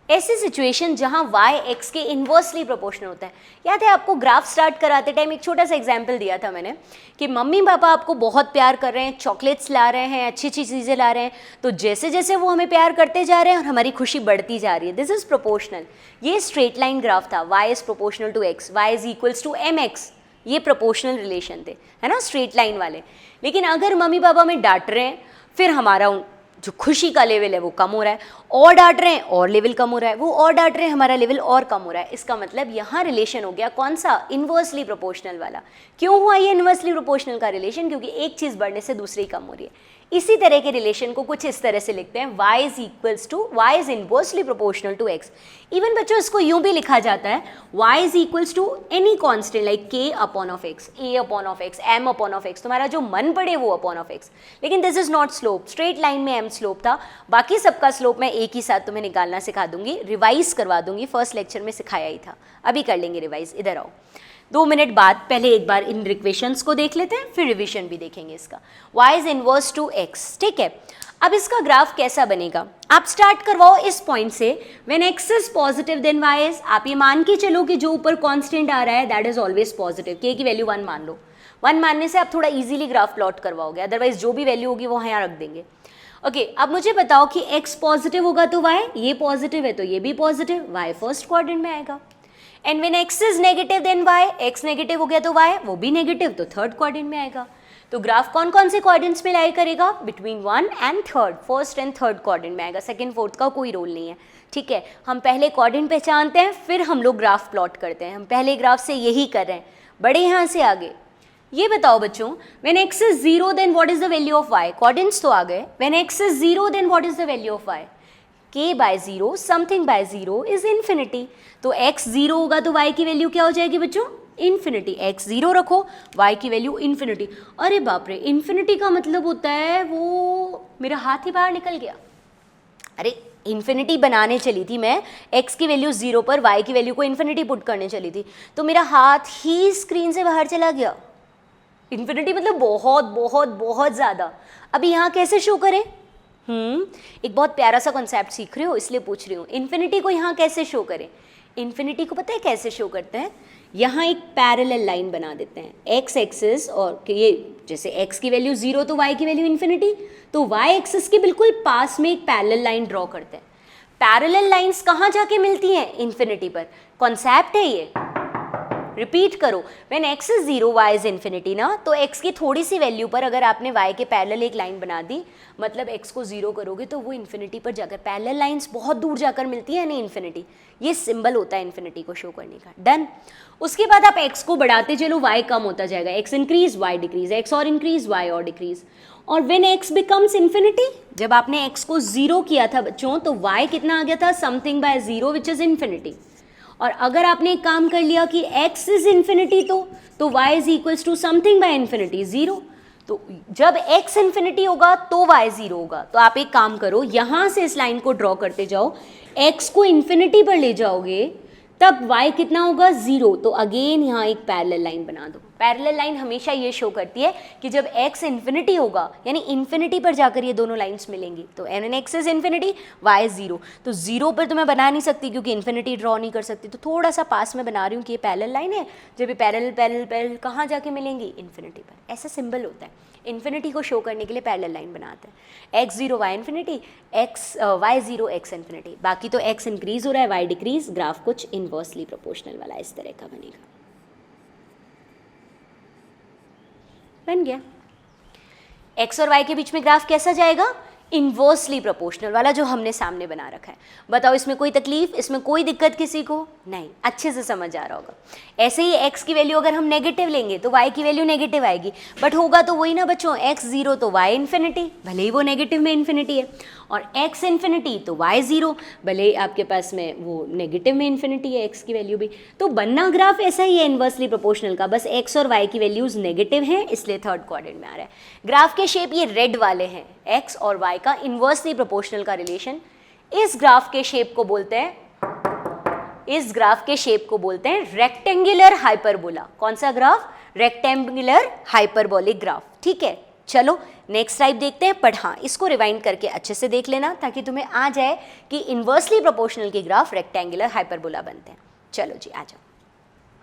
ऐसी सिचुएशन जहां y x के इन्वर्सली प्रोपोर्शनल होता है। याद है आपको ग्राफ स्टार्ट कराते टाइम एक छोटा सा एग्जांपल दिया था मैंने कि मम्मी पापा आपको बहुत प्यार कर रहे हैं, चॉकलेट्स ला रहे हैं, अच्छी अच्छी चीज़ें ला रहे हैं, तो जैसे जैसे वो हमें प्यार करते जा रहे हैं और हमारी खुशी बढ़ती जा रही है, दिस इज प्रोपोर्शनल। ये स्ट्रेट लाइन ग्राफ था, y is proportional to x, y is equals to mx, ये प्रोपोर्शनल रिलेशन थे, है ना, स्ट्रेट लाइन वाले। लेकिन अगर मम्मी पापा हमें डांट रहे हैं, फिर हमारा जो खुशी का लेवल है वो कम हो रहा है, और डांट रहे हैं और लेवल कम हो रहा है, वो और डांट रहे हैं हमारा लेवल और कम हो रहा है। इसका मतलब यहाँ रिलेशन हो गया कौन सा, इन्वर्सली प्रोपोर्शनल वाला। क्यों हुआ ये इन्वर्सली प्रोपोर्शनल का रिलेशन? क्योंकि एक चीज़ बढ़ने से दूसरी कम हो रही है। इसी तरह के रिलेशन को कुछ इस तरह से लिखते हैं, y is equals to, y is inversely proportional to x। Even बच्चों इसको यूं भी लिखा जाता है, y is equals to any constant like k upon of x, a upon of x, m upon of x, तुम्हारा जो मन पड़े वो अपॉन ऑफ x। लेकिन this is not slope, straight line में m स्लोप था, बाकी सबका स्लोप मैं एक ही साथ तुम्हें निकालना सिखा दूंगी, रिवाइज करवा दूंगी, फर्स्ट लेक्चर में सिखाया ही था, अभी कर लेंगे रिवाइज। इधर आओ, 2 मिनट बाद पहले एक बार इन इक्वेशंस को देख लेते हैं, फिर रिवीजन भी देखेंगे इसका। y is inverse two x, ठीक है। अब इसका ग्राफ कैसा बनेगा, आप स्टार्ट करवाओ इस पॉइंट से, when x is positive then y is, आप ये मान के चलो कि जो ऊपर कांस्टेंट आ रहा है that is always positive, k की वैल्यू 1 मान लो। 1 मानने से आप थोड़ा इजीली ग्राफ प्लॉट करवाओगे, अदरवाइज जो भी वैल्यू होगी वो यहाँ रख देंगे। ओके, अब मुझे बताओ कि x पॉजिटिव होगा तो y, ये पॉजिटिव है तो ये भी पॉजिटिव, y फर्स्ट क्वाड्रेंट में आएगा। And when x is negative then y, x negative हो गया तो y, वो भी नेगेटिव तो थर्ड क्वाड्रेंट में आएगा। तो ग्राफ कौन कौन से क्वाड्रेंट्स में लाई करेगा, between 1 and third, first and third quadrant में आएगा, सेकंड फोर्थ का कोई रोल नहीं है, ठीक है। हम पहले क्वाड्रेंट पहचानते हैं, फिर हम लोग ग्राफ प्लॉट करते हैं। हम पहले ग्राफ से यही कर रहे हैं, बढ़े यहाँ से आगे। ये बताओ बच्चों, when x is 0 then what is the value of y, quadrants तो आ गए। When x is 0 then what is the value of y, k by 0, something by 0 is infinity. तो x 0 होगा तो y की वैल्यू क्या हो जाएगी बच्चों, इन्फिनिटी। x 0 रखो, y की वैल्यू इन्फिनिटी। अरे बाप रे, इन्फिनिटी का मतलब होता है वो, मेरा हाथ ही बाहर निकल गया। अरे इन्फिनिटी बनाने चली थी मैं, x की वैल्यू 0 पर y की वैल्यू को इन्फिनिटी पुट करने चली थी, तो मेरा हाथ ही स्क्रीन से बाहर चला गया। इन्फिनिटी मतलब बहुत बहुत बहुत ज़्यादा। अभी यहाँ कैसे शो करें? एक बहुत प्यारा सा कॉन्सेप्ट सीख रहे हो इसलिए पूछ रही हूँ, इन्फिनिटी को यहाँ कैसे शो करें? इन्फिनिटी को पता है कैसे शो करते हैं? यहाँ एक पैरेलल लाइन बना देते हैं, एक्स एक्सिस, और ये जैसे x की वैल्यू 0 तो y की वैल्यू इन्फिनिटी, तो y एक्सिस के बिल्कुल पास में एक पैरेलल लाइन ड्रॉ करते हैं। पैरेलल लाइंस कहाँ जाके मिलती हैं? इन्फिनिटी पर। कॉन्सेप्ट है ये, रिपीट करो। When x is 0 y is infinity ना, तो x की थोड़ी सी वैल्यू पर अगर आपने y के पैरेलल एक लाइन बना दी, मतलब x को 0 करोगे तो वो इन्फिनिटी पर जाकर, पैरेलल लाइंस बहुत दूर जाकर मिलती है, नहीं इन्फिनिटी, ये सिंबल होता है इन्फिनिटी को शो करने का। डन। उसके बाद आप x को बढ़ाते चलो, y कम होता जाएगा, x increase y decrease, x और इंक्रीज y और डिक्रीज। और व्हेन x बिकम्स इन्फिनिटी, जब आपने x को 0 किया था बच्चों, तो y कितना आ गया था? Something by 0 which is infinity. और अगर आपने एक काम कर लिया कि x इज इन्फिनिटी, तो y is equals to something by infinity 0। तो जब x इन्फिनिटी होगा तो y 0 होगा। तो आप एक काम करो, यहां से इस लाइन को ड्रॉ करते जाओ, x को इन्फिनिटी पर ले जाओगे तब y कितना होगा? 0। तो अगेन यहाँ एक पैरेलल लाइन बना दो। पैरेलल लाइन हमेशा ये शो करती है कि जब x इन्फिनिटी होगा, यानी इन्फिनिटी पर जाकर ये दोनों लाइंस मिलेंगी, तो n x is infinity, y is 0। तो 0 पर तो मैं बना नहीं सकती क्योंकि इन्फिनिटी ड्रॉ नहीं कर सकती, तो थोड़ा सा पास में बना रही हूँ कि ये पैरेलल लाइन है। जब ये पैरेलल कहाँ जाके मिलेंगी? इन्फिनिटी पर। ऐसा सिंबल होता है, इन्फिनिटी को शो करने के लिए पैरेलल लाइन बनाते हैं। x 0 y infinity, y 0 x infinity. बाकी तो x इंक्रीज हो रहा है, y डिक्रीज, ग्राफ कुछ इनवर्सली प्रोपोर्शनल वाला इस तरह का बनेगा। बन गया। x और y के बीच में ग्राफ कैसा जाएगा? इन्वर्सली प्रोपोर्शनल वाला जो हमने सामने बना रखा है। बताओ इसमें कोई तकलीफ, इसमें कोई दिक्कत किसी को? नहीं, अच्छे से समझ आ रहा होगा। ऐसे ही x की वैल्यू अगर हम नेगेटिव लेंगे तो y की वैल्यू नेगेटिव आएगी, बट होगा तो वही ना बच्चों, x 0 तो y इन्फिनिटी, भले ही वो नेगेटिव में इन्फिनिटी है, और x इन्फिनिटी तो y 0, भले ही आपके पास में वो नेगेटिव में इन्फिनिटी है x की वैल्यू भी। तो बनना ग्राफ ऐसा ही है इन्वर्सली प्रोपोर्शनल का, बस x और y की वैल्यूज नेगेटिव हैं, इसलिए थर्ड क्वाड्रेंट में आ रहा है। ग्राफ के शेप ये रेड वाले हैं, x और y का इन्वर्सली प्रोपोर्शनल का रिलेशन। इस ग्राफ के शेप को बोलते हैं, इस ग्राफ के शेप को बोलते हैं रेक्टेंगुलर हाइपरबोला। कौन सा ग्राफ? Rectangular hyperbolic graph. ठीक है, चलो नेक्स्ट टाइप देखते हैं, बट हाँ इसको रिवाइंड करके अच्छे से देख लेना ताकि तुम्हें आ जाए कि इन्वर्सली प्रोपोर्शनल के ग्राफ रेक्टेंगुलर हाइपरबोला बनते हैं। चलो जी आ जाओ।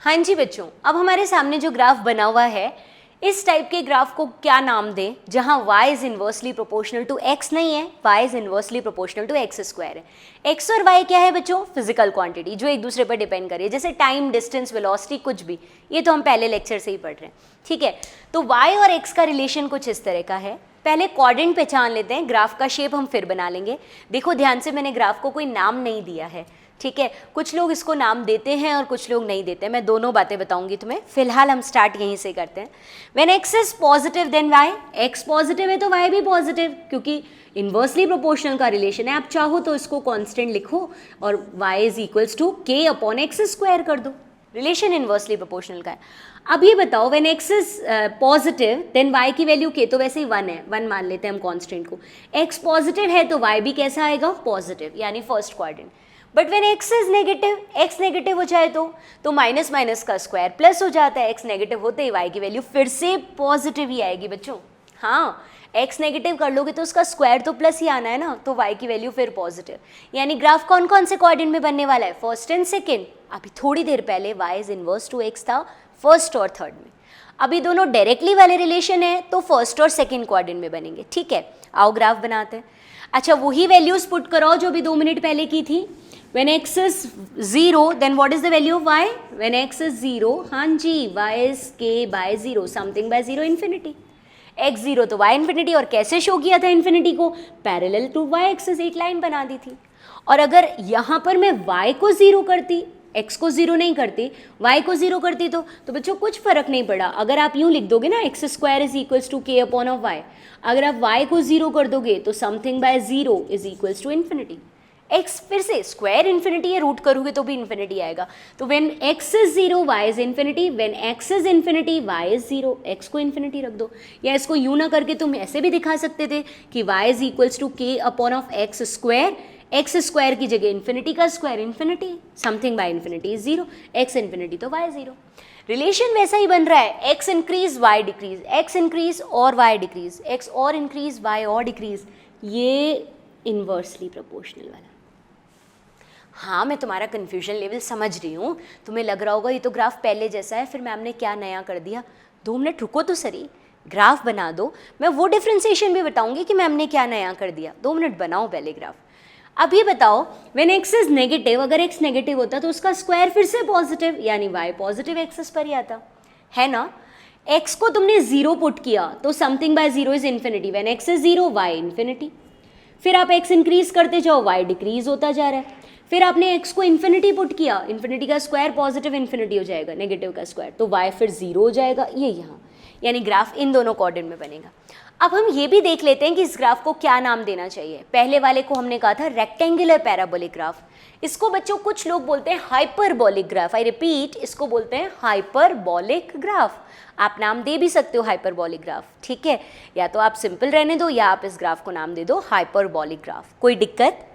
हाँ जी बच्चों, अब हमारे सामने जो ग्राफ बना हुआ है, इस टाइप के ग्राफ को क्या नाम दें? जहां y is inversely proportional to x नहीं है, y is inversely proportional to x square है। x और y क्या है बच्चों? फिजिकल क्वांटिटी जो एक दूसरे पर डिपेंड कर रही है, जैसे टाइम, डिस्टेंस, वेलोसिटी, कुछ भी। ये तो हम पहले लेक्चर से ही पढ़ रहे हैं। ठीक है, तो y और x का रिलेशन कुछ इस तरह का है। पहले क्वाड्रेंट पहचान लेते हैं, ग्राफ का शेप हम फिर बना लेंगे। देखो ध्यान से, मैंने ग्राफ को कोई नाम नहीं दिया है। ठीक है, कुछ लोग इसको नाम देते हैं और कुछ लोग नहीं देते, मैं दोनों बातें बताऊंगी तुम्हें। फिलहाल हम स्टार्ट यहीं से करते हैं। When x is positive then y, x positive है तो y भी पॉजिटिव, क्योंकि इन्वर्सली प्रोपोर्शनल का रिलेशन है। आप चाहो तो इसको कांस्टेंट लिखो और y is equals to k upon x square कर दो, रिलेशन इन्वर्सली प्रोपोर्शनल का है। अब ये बताओ, when x is positive then y की वैल्यू k, तो वैसे ही 1 है, 1 मान लेते हैं हम कांस्टेंट को। x पॉजिटिव है तो y भी कैसा आएगा? पॉजिटिव, यानी first quadrant. But when x is negative, x negative हो जाए तो माइनस माइनस का स्क्वायर प्लस हो जाता है। x नेगेटिव होते ही y की वैल्यू फिर से पॉजिटिव ही आएगी बच्चों। हाँ, x नेगेटिव कर लोगे तो उसका स्क्वायर तो प्लस ही आना है ना, तो y की वैल्यू फिर पॉजिटिव। यानी ग्राफ कौन कौन से क्वाड्रेंट में बनने वाला है? First and second. अभी थोड़ी देर पहले y is inverse two x था फर्स्ट और थर्ड में, अभी दोनों डायरेक्टली वाले रिलेशन है तो फर्स्ट और सेकेंड क्वाड्रेंट में बनेंगे। ठीक है, आओ ग्राफ बनाते हैं। अच्छा, वही वैल्यूज पुट करो जो अभी 2 मिनट पहले की थी। When x is 0, then what is the value of y? When x is 0, हाँ जी, y is k by 0, something by 0 infinity. x 0 तो y infinity, और कैसे शो किया था इन्फिनिटी को? पैरेलल टू y एक्सिस एक लाइन बना दी थी। और अगर यहाँ पर मैं y को 0 करती, x को 0 नहीं करती, y को 0 करती तो बच्चों कुछ फर्क नहीं पड़ा। अगर आप यूँ लिख दोगे ना, x square is equals to k upon of y, अगर आप y को 0 कर दोगे तो something by 0 is equals to infinity. x फिर से स्क्वायर इन्फिनिटी है, रूट करोगे तो भी इन्फिनिटी आएगा। तो when x is 0 y is infinity, when x is infinity y is 0, x को इन्फिनिटी रख दो। या इसको यूँ ना करके तुम ऐसे भी दिखा सकते थे कि y is equals to k upon of x square, x square की जगह इन्फिनिटी का square infinity, something by infinity is 0, x infinity तो y 0। रिलेशन वैसा ही बन रहा है, x increase y decrease, x increase और y डिक्रीज, x और इंक्रीज y और डिक्रीज, ये इन्वर्सली प्रोपोर्शनल वाला। हाँ, मैं तुम्हारा कन्फ्यूजन लेवल समझ रही हूँ। तुम्हें लग रहा होगा ये तो ग्राफ पहले जैसा है, फिर मैम ने क्या नया कर दिया। 2 मिनट रुको तो सही, ग्राफ बना दो, मैं वो डिफ्रेंसिएशन भी बताऊंगी कि मैम ने क्या नया कर दिया। 2 मिनट बनाओ पहले ग्राफ। अब ये बताओ व्हेन x इज नेगेटिव, अगर x नेगेटिव होता तो उसका स्क्वायर फिर से पॉजिटिव, यानी y पॉजिटिव एक्सिस पर ही आता है ना। x को तुमने 0 पुट किया तो something by 0 is infinity, when x is 0 y infinity. फिर आप x इंक्रीज करते जाओ, y डिक्रीज होता जा रहा है। फिर आपने x को इन्फिनिटी पुट किया, इन्फिनिटी का स्क्वायर पॉजिटिव इन्फिनिटी हो जाएगा, नेगेटिव का स्क्वायर, तो y फिर 0 हो जाएगा, ये यहाँ, यानी ग्राफ इन दोनों कोऑर्डिनेट में बनेगा। अब हम ये भी देख लेते हैं कि इस ग्राफ को क्या नाम देना चाहिए। पहले वाले को हमने कहा था रेक्टेंगुलर पैराबोलिक ग्राफ, इसको बच्चों कुछ लोग बोलते हैं हाइपरबोलिक ग्राफ। आई रिपीट, इसको बोलते हैं हाइपरबोलिक ग्राफ। आप नाम दे भी सकते हो हाइपरबोलिक ग्राफ, ठीक है, या तो आप सिंपल रहने दो या आप इस ग्राफ को नाम दे दो हाइपरबोलिक ग्राफ, कोई दिक्कत।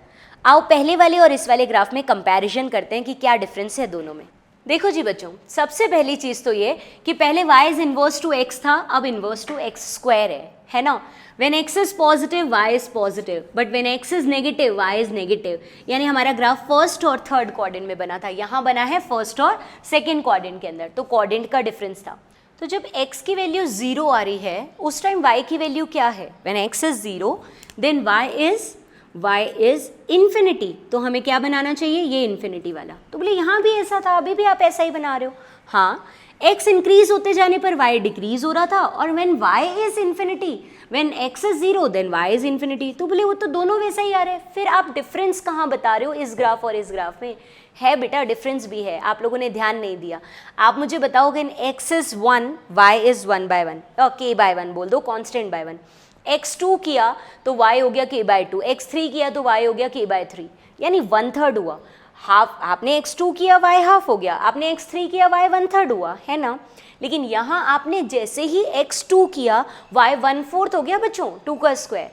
आओ पहले वाले और इस वाले ग्राफ में कंपैरिजन करते हैं कि क्या डिफरेंस है दोनों में। देखो जी बच्चों, सबसे पहली चीज़ तो ये कि पहले y is inverse two x था, अब इनवर्स टू x स्क्वायर है ना। When x is positive y is positive, but when x is negative y is negative, यानी हमारा ग्राफ फर्स्ट और थर्ड क्वाड्रेंट में बना था, यहाँ बना है फर्स्ट और सेकेंड क्वाड्रेंट के अंदर, तो क्वाड्रेंट का डिफरेंस था। तो जब x की वैल्यू 0 आ रही है उस टाइम y की वैल्यू क्या है, when x is 0 then y is infinity, तो हमें क्या बनाना चाहिए, ये इन्फिनिटी वाला। तो बोले यहाँ भी ऐसा था, अभी भी आप ऐसा ही बना रहे हो। हाँ, x इंक्रीज होते जाने पर y डिक्रीज हो रहा था, और when y is infinity, when x is 0 then y is infinity, तो बोले वो तो दोनों वैसा ही आ रहे हैं। फिर आप डिफरेंस कहाँ बता रहे हो इस ग्राफ और इस ग्राफ में? है बेटा, डिफरेंस भी है, आप लोगों ने ध्यान नहीं दिया। आप मुझे बताओगे x is 1 y is 1/1, k/1 बोल दो, कॉन्स्टेंट बाय 1। x2 किया तो y हो गया k/2, x3 किया तो y हो गया k/3, यानी 1/3 हुआ। हाफ, आपने x2 किया y हाफ हो गया, आपने x3 किया y 1/3 हुआ, है ना। लेकिन यहाँ आपने जैसे ही x2 किया y 1/4 हो गया बच्चों, 2 का स्क्वायर।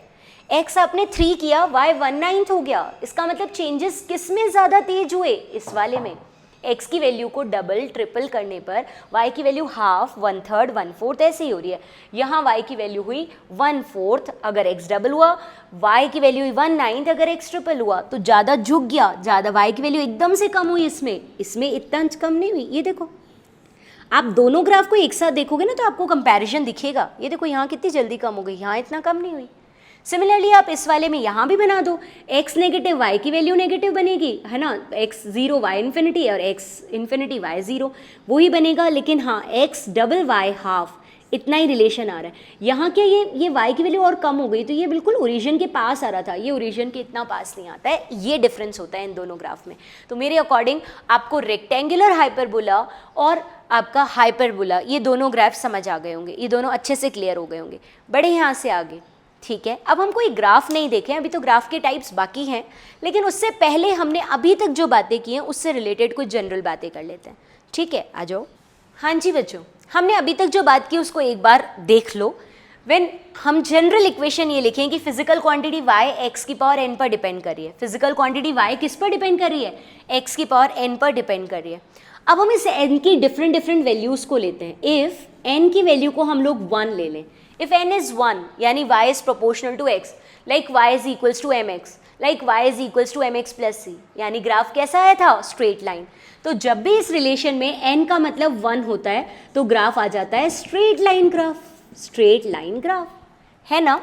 x आपने 3 किया y 1/9 हो गया। इसका मतलब चेंजेस किस में ज़्यादा तेज हुए, इस वाले में। x की वैल्यू को डबल ट्रिपल करने पर y की वैल्यू हाफ, 1/3, 1/4 ऐसे ही हो रही है। यहाँ y की वैल्यू हुई 1/4 अगर x डबल हुआ, y की वैल्यू हुई 1/9 अगर x ट्रिपल हुआ, तो ज़्यादा झुक गया, ज़्यादा y की वैल्यू एकदम से कम हुई। इसमें इतना कम नहीं हुई। ये देखो, आप दोनों ग्राफ को एक साथ देखोगे ना तो आपको कंपैरिजन दिखेगा। ये देखो यहाँ कितनी जल्दी कम हो गई, यहाँ इतना कम नहीं हुई। सिमिलरली आप इस वाले में यहाँ भी बना दो, x नेगेटिव y की वैल्यू नेगेटिव बनेगी, है ना, x 0 y इन्फिनिटी और x इन्फिनिटी y 0, वही बनेगा। लेकिन हाँ, x डबल y हाफ, इतना ही रिलेशन आ रहा है। यहाँ क्या ये y की वैल्यू और कम हो गई, तो ये बिल्कुल ओरिजिन के पास आ रहा था, ये ओरिजिन के इतना पास नहीं आता है। ये डिफरेंस होता है इन दोनों ग्राफ में। तो मेरे अकॉर्डिंग आपको रेक्टेंगुलर हाइपरबोला और आपका हाइपरबोला, ये दोनों ग्राफ समझ आ गए होंगे, ये दोनों अच्छे से क्लियर हो गए होंगे। बढ़े यहाँ से आगे, ठीक है। अब हम कोई ग्राफ नहीं देखें, अभी तो ग्राफ के टाइप्स बाकी हैं, लेकिन उससे पहले हमने अभी तक जो बातें की हैं उससे रिलेटेड कुछ जनरल बातें कर लेते हैं, ठीक है। आ जाओ। हाँ जी बच्चों, हमने अभी तक जो बात की उसको एक बार देख लो। व्हेन हम जनरल इक्वेशन ये लिखें कि फिजिकल क्वांटिटी y x की पावर n पर डिपेंड कर रही है। फिजिकल क्वांटिटी y किस पर डिपेंड कर रही है, x की पावर n पर डिपेंड कर रही है। अब हम इस n की डिफरेंट वैल्यूज़ को लेते हैं। इफ़ n की वैल्यू को हम लोग 1 ले लें, if n is 1 यानी y is proportional to x, like y is equals to mx, like y is equals to mx plus c, यानी ग्राफ कैसा आया था, स्ट्रेट लाइन। तो जब भी इस रिलेशन में n का मतलब 1 होता है तो ग्राफ आ जाता है straight line graph, straight line graph, है ना।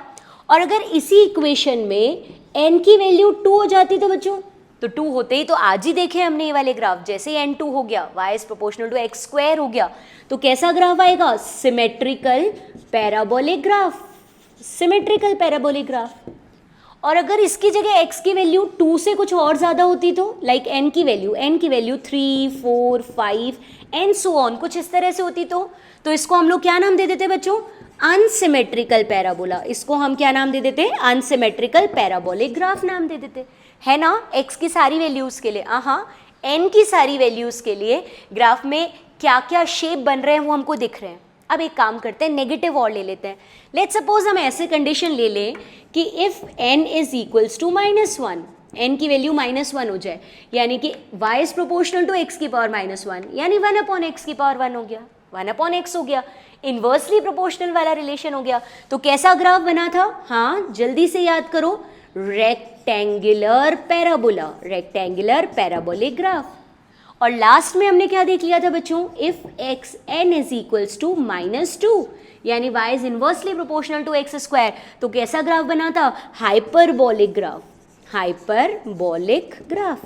और अगर इसी इक्वेशन में n की वैल्यू 2 हो जाती तो बच्चों, तो 2 होते ही तो आज ही देखे हमने ये वाले ग्राफ, जैसे ही n 2 हो गया y is proportional to x square हो गया, तो कैसा ग्राफ आएगा, symmetrical parabolic graph, symmetrical parabolic graph. और अगर इसकी जगह x की वैल्यू 2 से कुछ और ज़्यादा होती तो, लाइक n की वैल्यू 3, 4, 5 एंड सो ऑन, कुछ इस तरह से होती तो इसको हम लोग क्या नाम दे देते बच्चों, अनसिमेट्रिकल पैराबोला। इसको हम क्या नाम दे देते हैं, अनसिमेट्रिकल पैराबोलिक ग्राफ नाम दे देते, है ना। x की सारी वैल्यूज़ के लिए, हाँ, n की सारी वैल्यूज़ के लिए ग्राफ में क्या क्या शेप बन रहे हैं वो हमको दिख रहे हैं। अब एक काम करते हैं, नेगेटिव और ले लेते हैं। लेट्स सपोज हम ऐसे कंडीशन ले लें कि if n is equals to -1, n की वैल्यू -1 हो जाए, यानी कि y is proportional to x की पावर -1, यानी 1/x की पावर 1 हो गया, 1/x हो गया, इन्वर्सली प्रोपोर्शनल वाला रिलेशन हो गया। तो कैसा ग्राफ बना था, हाँ जल्दी से याद करो, rectangular parabola, rectangular parabolic graph. और लास्ट में हमने क्या देख लिया था बच्चों, if x n is equals to -2 यानी y is inversely proportional to x square, तो कैसा ग्राफ बना था, हाइपरबोलिक ग्राफ, हाइपरबोलिक ग्राफ।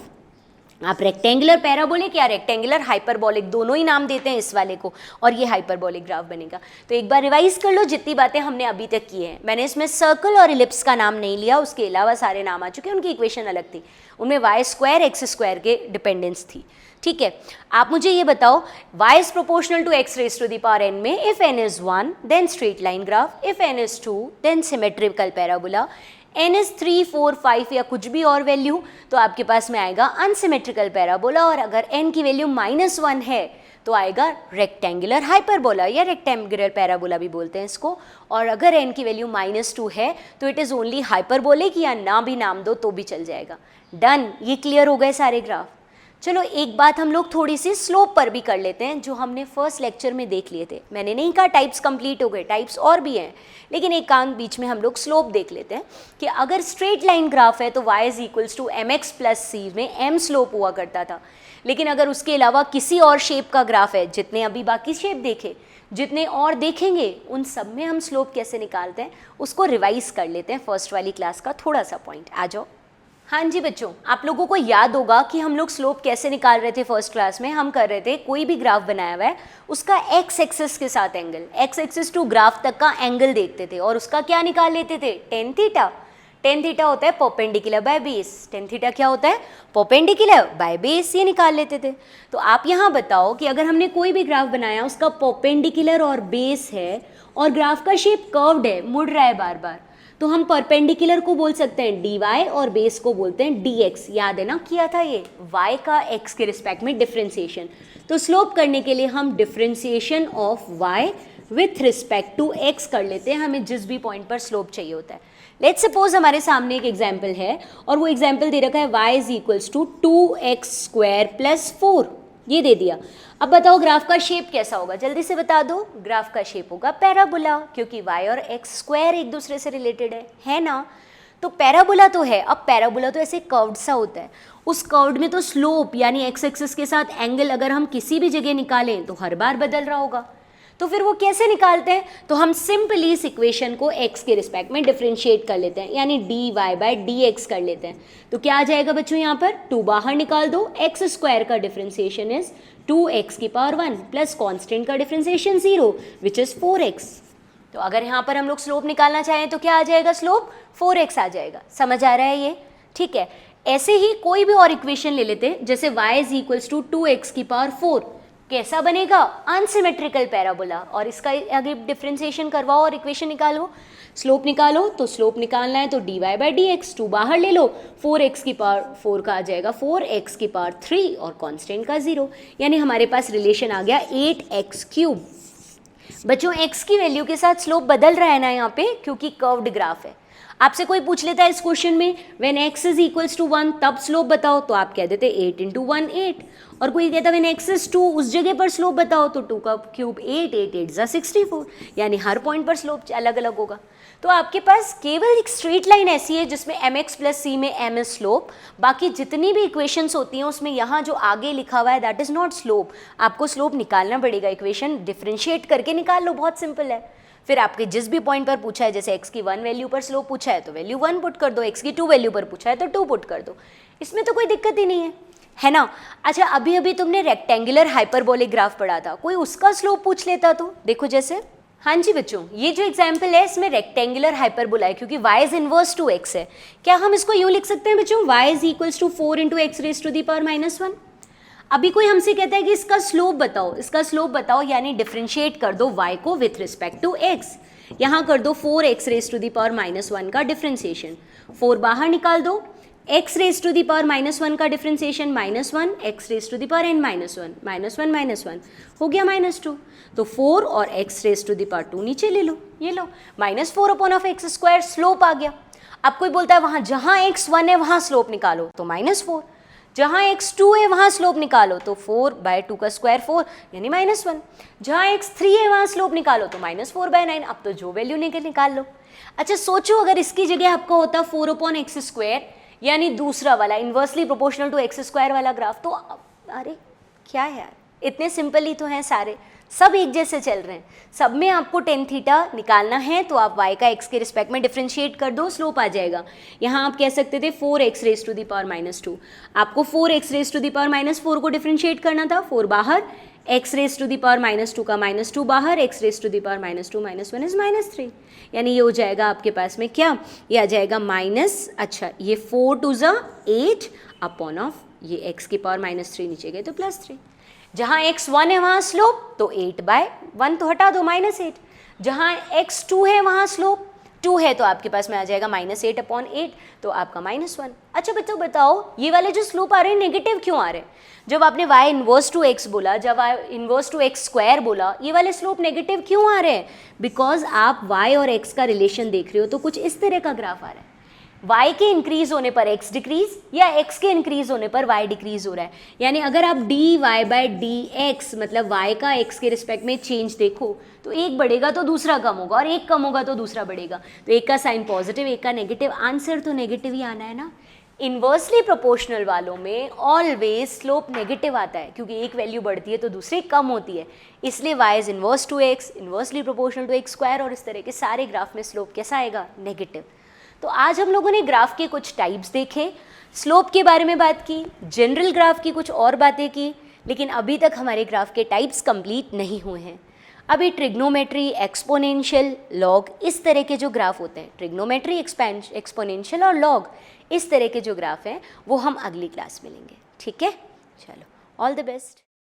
आप रेक्टेंगुलर पैराबोलिक या रेक्टेंगुलर हाइपरबोलिक दोनों ही नाम देते हैं इस वाले को, और ये हाइपरबोलिक ग्राफ बनेगा। तो एक बार रिवाइज कर लो जितनी बातें हमने अभी तक की हैं। मैंने इसमें सर्कल और इलिप्स का नाम नहीं लिया, उसके अलावा सारे नाम आ चुके हैं, उनकी इक्वेशन अलग थी, उनमें वाई स्क्वायर एक्स स्क्वायर के डिपेंडेंस थी। ठीक है, आप मुझे ये बताओ y is proportional to x raise to the power n में if n is 1 then straight line graph, if n is 2 then symmetrical parabola, n is 3 4 5 या कुछ भी और वैल्यू तो आपके पास में आएगा अनसिमेट्रिकल पैराबोला, और अगर n की वैल्यू -1 है तो आएगा रेक्टेंगुलर हाइपरबोला या रेक्टेंगुलर पैराबोला भी बोलते हैं इसको, और अगर n की वैल्यू -2 है तो इट इज़ ओनली हाइपरबोलिक, या ना भी नाम दो तो भी चल जाएगा। डन, ये क्लियर हो गए सारे ग्राफ। चलो एक बात हम लोग थोड़ी सी स्लोप पर भी कर लेते हैं, जो हमने फर्स्ट लेक्चर में देख लिए थे। मैंने नहीं कहा टाइप्स कंप्लीट हो गए, टाइप्स और भी हैं, लेकिन एक काम बीच में हम लोग स्लोप देख लेते हैं कि अगर स्ट्रेट लाइन ग्राफ है तो y is equals to mx plus c में m स्लोप हुआ करता था, लेकिन अगर उसके अलावा किसी और शेप का ग्राफ है, जितने अभी बाकी शेप देखे, जितने और देखेंगे, उन सब में हम स्लोप कैसे निकालते हैं उसको रिवाइज कर लेते हैं फर्स्ट वाली क्लास का थोड़ा सा पॉइंट। आ जाओ। हाँ जी बच्चों, आप लोगों को याद होगा कि हम लोग स्लोप कैसे निकाल रहे थे फर्स्ट क्लास में। हम कर रहे थे कोई भी ग्राफ बनाया हुआ है उसका एक्स एक्सिस के साथ angle, x axis to graph तक का एंगल देखते थे और उसका क्या निकाल लेते थे, टेन थीटा। टेन थीटा होता है perpendicular by base, tan theta क्या होता है, परपेंडिकुलर बाय बेस, ये निकाल लेते थे। तो आप यहाँ बताओ कि अगर हमने कोई भी ग्राफ बनाया उसका परपेंडिकुलर और बेस है और ग्राफ का शेप कर्व्ड है, मुड़ रहा है बार बार, तो हम परपेंडिकुलर को बोल सकते हैं dy और बेस को बोलते हैं dx। याद है ना, किया था ये y का x के रिस्पेक्ट में डिफरेंशिएशन। तो स्लोप करने के लिए हम differentiation of y with respect to x कर लेते हैं, हमें जिस भी पॉइंट पर स्लोप चाहिए होता है। लेट्स सपोज हमारे सामने एक एग्जाम्पल है और वो एग्जाम्पल दे रखा है y is equals to 2x square plus 4, ये दे दिया। अब बताओ ग्राफ का शेप कैसा होगा, जल्दी से बता दो। ग्राफ का शेप होगा पैराबोला, क्योंकि y और x स्क्वायर एक दूसरे से रिलेटेड है ना। तो पैराबोला तो है। अब पैराबोला तो ऐसे कर्व्ड सा होता है, उस कर्व्ड में तो स्लोप यानी x एक्सिस के साथ एंगल अगर हम किसी भी जगह निकालें तो हर बार बदल रहा होगा। तो फिर वो कैसे निकालते हैं, तो हम सिंपली इस इक्वेशन को x के रिस्पेक्ट में डिफरेंशिएट कर लेते हैं, यानी dy बाय dx कर लेते हैं। तो क्या आ जाएगा बच्चों, यहाँ पर 2 बाहर निकाल दो, x स्क्वायर का डिफरेंशिएशन इज 2x की पावर 1 प्लस कॉन्स्टेंट का डिफरेंशिएशन 0 विच इज 4x। तो अगर यहाँ पर हम लोग स्लोप निकालना चाहें तो क्या आ जाएगा, स्लोप 4x आ जाएगा। समझ आ रहा है ये, ठीक है। ऐसे ही कोई भी और इक्वेशन ले लेते हैं, जैसे y is equals to 2x की पावर 4, कैसा बनेगा, अनसिमेट्रिकल पैराबोला। और इसका आगे डिफरेंशिएशन करवाओ और इक्वेशन निकालो, स्लोप निकालो। तो स्लोप निकालना है तो dy बाई डी एक्स, 2 बाहर ले लो, 4x की पावर 4 का आ जाएगा 4x की पावर 3 और कांस्टेंट का 0, यानी हमारे पास रिलेशन आ गया 8x क्यूब। बच्चों x की वैल्यू के साथ स्लोप बदल रहा है ना यहाँ पे, क्योंकि कर्व्ड ग्राफ है। आपसे कोई पूछ लेता है इस क्वेश्चन में when x is equals to 1 तब स्लोप बताओ, तो आप कह देते 8 इंटू 1 8। और कोई कहता है व्हेन x इज 2 उस जगह पर स्लोप बताओ, तो 2 का क्यूब 8 8 8 जा 64, यानी हर पॉइंट पर स्लोप अलग अलग होगा। तो आपके पास केवल एक स्ट्रेट लाइन ऐसी है जिसमें mx प्लस c में m इज स्लोप, बाकी जितनी भी इक्वेशंस होती हैं उसमें यहाँ जो आगे लिखा हुआ है दैट इज नॉट स्लोप। आपको स्लोप निकालना पड़ेगा, इक्वेशन डिफरेंशिएट करके निकाल लो, बहुत सिंपल है। फिर आपके जिस भी पॉइंट पर पूछा है, जैसे x की 1 वैल्यू पर स्लोप पूछा है तो वैल्यू 1 पुट कर दो, x की 2 वैल्यू पर पूछा है तो 2 पुट कर दो, इसमें तो कोई दिक्कत ही नहीं है ना। अच्छा, अभी अभी तुमने रेक्टेंगुलर हाइपरबोलिक ग्राफ पढ़ा था, कोई उसका स्लोप पूछ लेता तो देखो जैसे। हाँ जी बच्चों, ये जो एग्जाम्पल है इसमें रेक्टेंगुलर हाइपरबोला है क्योंकि y is inverse two x है। क्या हम इसको यूँ लिख सकते हैं बच्चों, y is equals to 4 into x raise to the power -1। अभी कोई हमसे कहता है कि इसका स्लोप बताओ, इसका स्लोप बताओ, यानी डिफरेंशिएट कर दो y को विथ रिस्पेक्ट टू x। यहाँ कर दो 4x raise to the power -1 का डिफरेंशिएशन, 4 बाहर निकाल दो, x raise to the power -1 का differentiation -1, x raise to the power n -1 हो गया -2। तो 4 और x raise to the power 2 नीचे ले लो, ये लो -4 upon of x square, slope आ गया। अब कोई बोलता है वहाँ जहाँ x 1 है वहाँ स्लोप निकालो, तो -4, जहाँ x 2 है वहाँ स्लोप निकालो, तो 4 बाय 2 का स्क्वायर 4 यानी -1, जहाँ x 3 है वहाँ स्लोप निकालो तो -4 बाय 9। अब तो जो वैल्यू निकाल लो। अच्छा सोचो अगर इसकी जगह आपका होता 4 अपॉन एक्स स्क्वायर, यानी दूसरा वाला inversely proportional to x square वाला ग्राफ, तो अरे क्या है यार, इतने सिंपल ही तो हैं सारे, सब एक जैसे चल रहे हैं, सब में आपको टेन थीटा निकालना है तो आप y का x के रिस्पेक्ट में डिफ्रेंशिएट कर दो, स्लोप आ जाएगा। यहाँ आप कह सकते थे 4x raise to the power -2, आपको 4x raise to the power -4 को डिफ्रेंशिएट करना था, 4 बाहर, x raise to the power -2 का -2 बाहर, x raise to the power -2 -1 is -3, यानी ये हो जाएगा आपके पास में क्या, ये आ जाएगा अच्छा ये 4 2 ज़ा 8 अपॉन ऑफ ये x की पावर -3 नीचे गए तो +3, जहाँ x 1 है वहाँ स्लोप तो 8/1 तो हटा दो -8, जहाँ x 2 है वहाँ स्लोप 2 है तो आपके पास में आ जाएगा -8/8 तो आपका -1। अच्छा बच्चों बताओ ये वाले जो स्लोप आ रहे हैं नेगेटिव क्यों आ रहे हैं? जब आपने y इन्वर्स टू x बोला, जब y inverse to x square बोला, ये वाले स्लोप नेगेटिव क्यों आ रहे हैं? बिकॉज आप y और x का रिलेशन देख रहे हो तो कुछ इस तरह का ग्राफ आ रहा है, y के इंक्रीज होने पर x डिक्रीज या x के इंक्रीज होने पर y डिक्रीज हो रहा है। यानी अगर आप dy/dx मतलब y का x के रिस्पेक्ट में चेंज देखो तो एक बढ़ेगा तो दूसरा कम होगा और एक कम होगा तो दूसरा बढ़ेगा, तो एक का साइन पॉजिटिव एक का नेगेटिव, आंसर तो नेगेटिव ही आना है ना। इन्वर्सली प्रोपोर्शनल वालों में ऑलवेज स्लोप नेगेटिव आता है क्योंकि एक वैल्यू बढ़ती है तो दूसरी कम होती है, इसलिए y is inverse to x, inversely proportional to x square, और इस तरह के सारे ग्राफ में स्लोप कैसा आएगा, नेगेटिव। तो आज हम लोगों ने ग्राफ के कुछ टाइप्स देखे, स्लोप के बारे में बात की, जनरल ग्राफ की कुछ और बातें की, लेकिन अभी तक हमारे ग्राफ के टाइप्स कंप्लीट नहीं हुए हैं। अभी ट्रिग्नोमेट्री, एक्सपोनेंशियल, लॉग, इस तरह के जो ग्राफ होते हैं, ट्रिग्नोमेट्री, एक्सपोनेंशियल और लॉग, इस तरह के जो ग्राफ हैं वो हम अगली क्लास में लेंगे। ठीक है, चलो, ऑल द बेस्ट।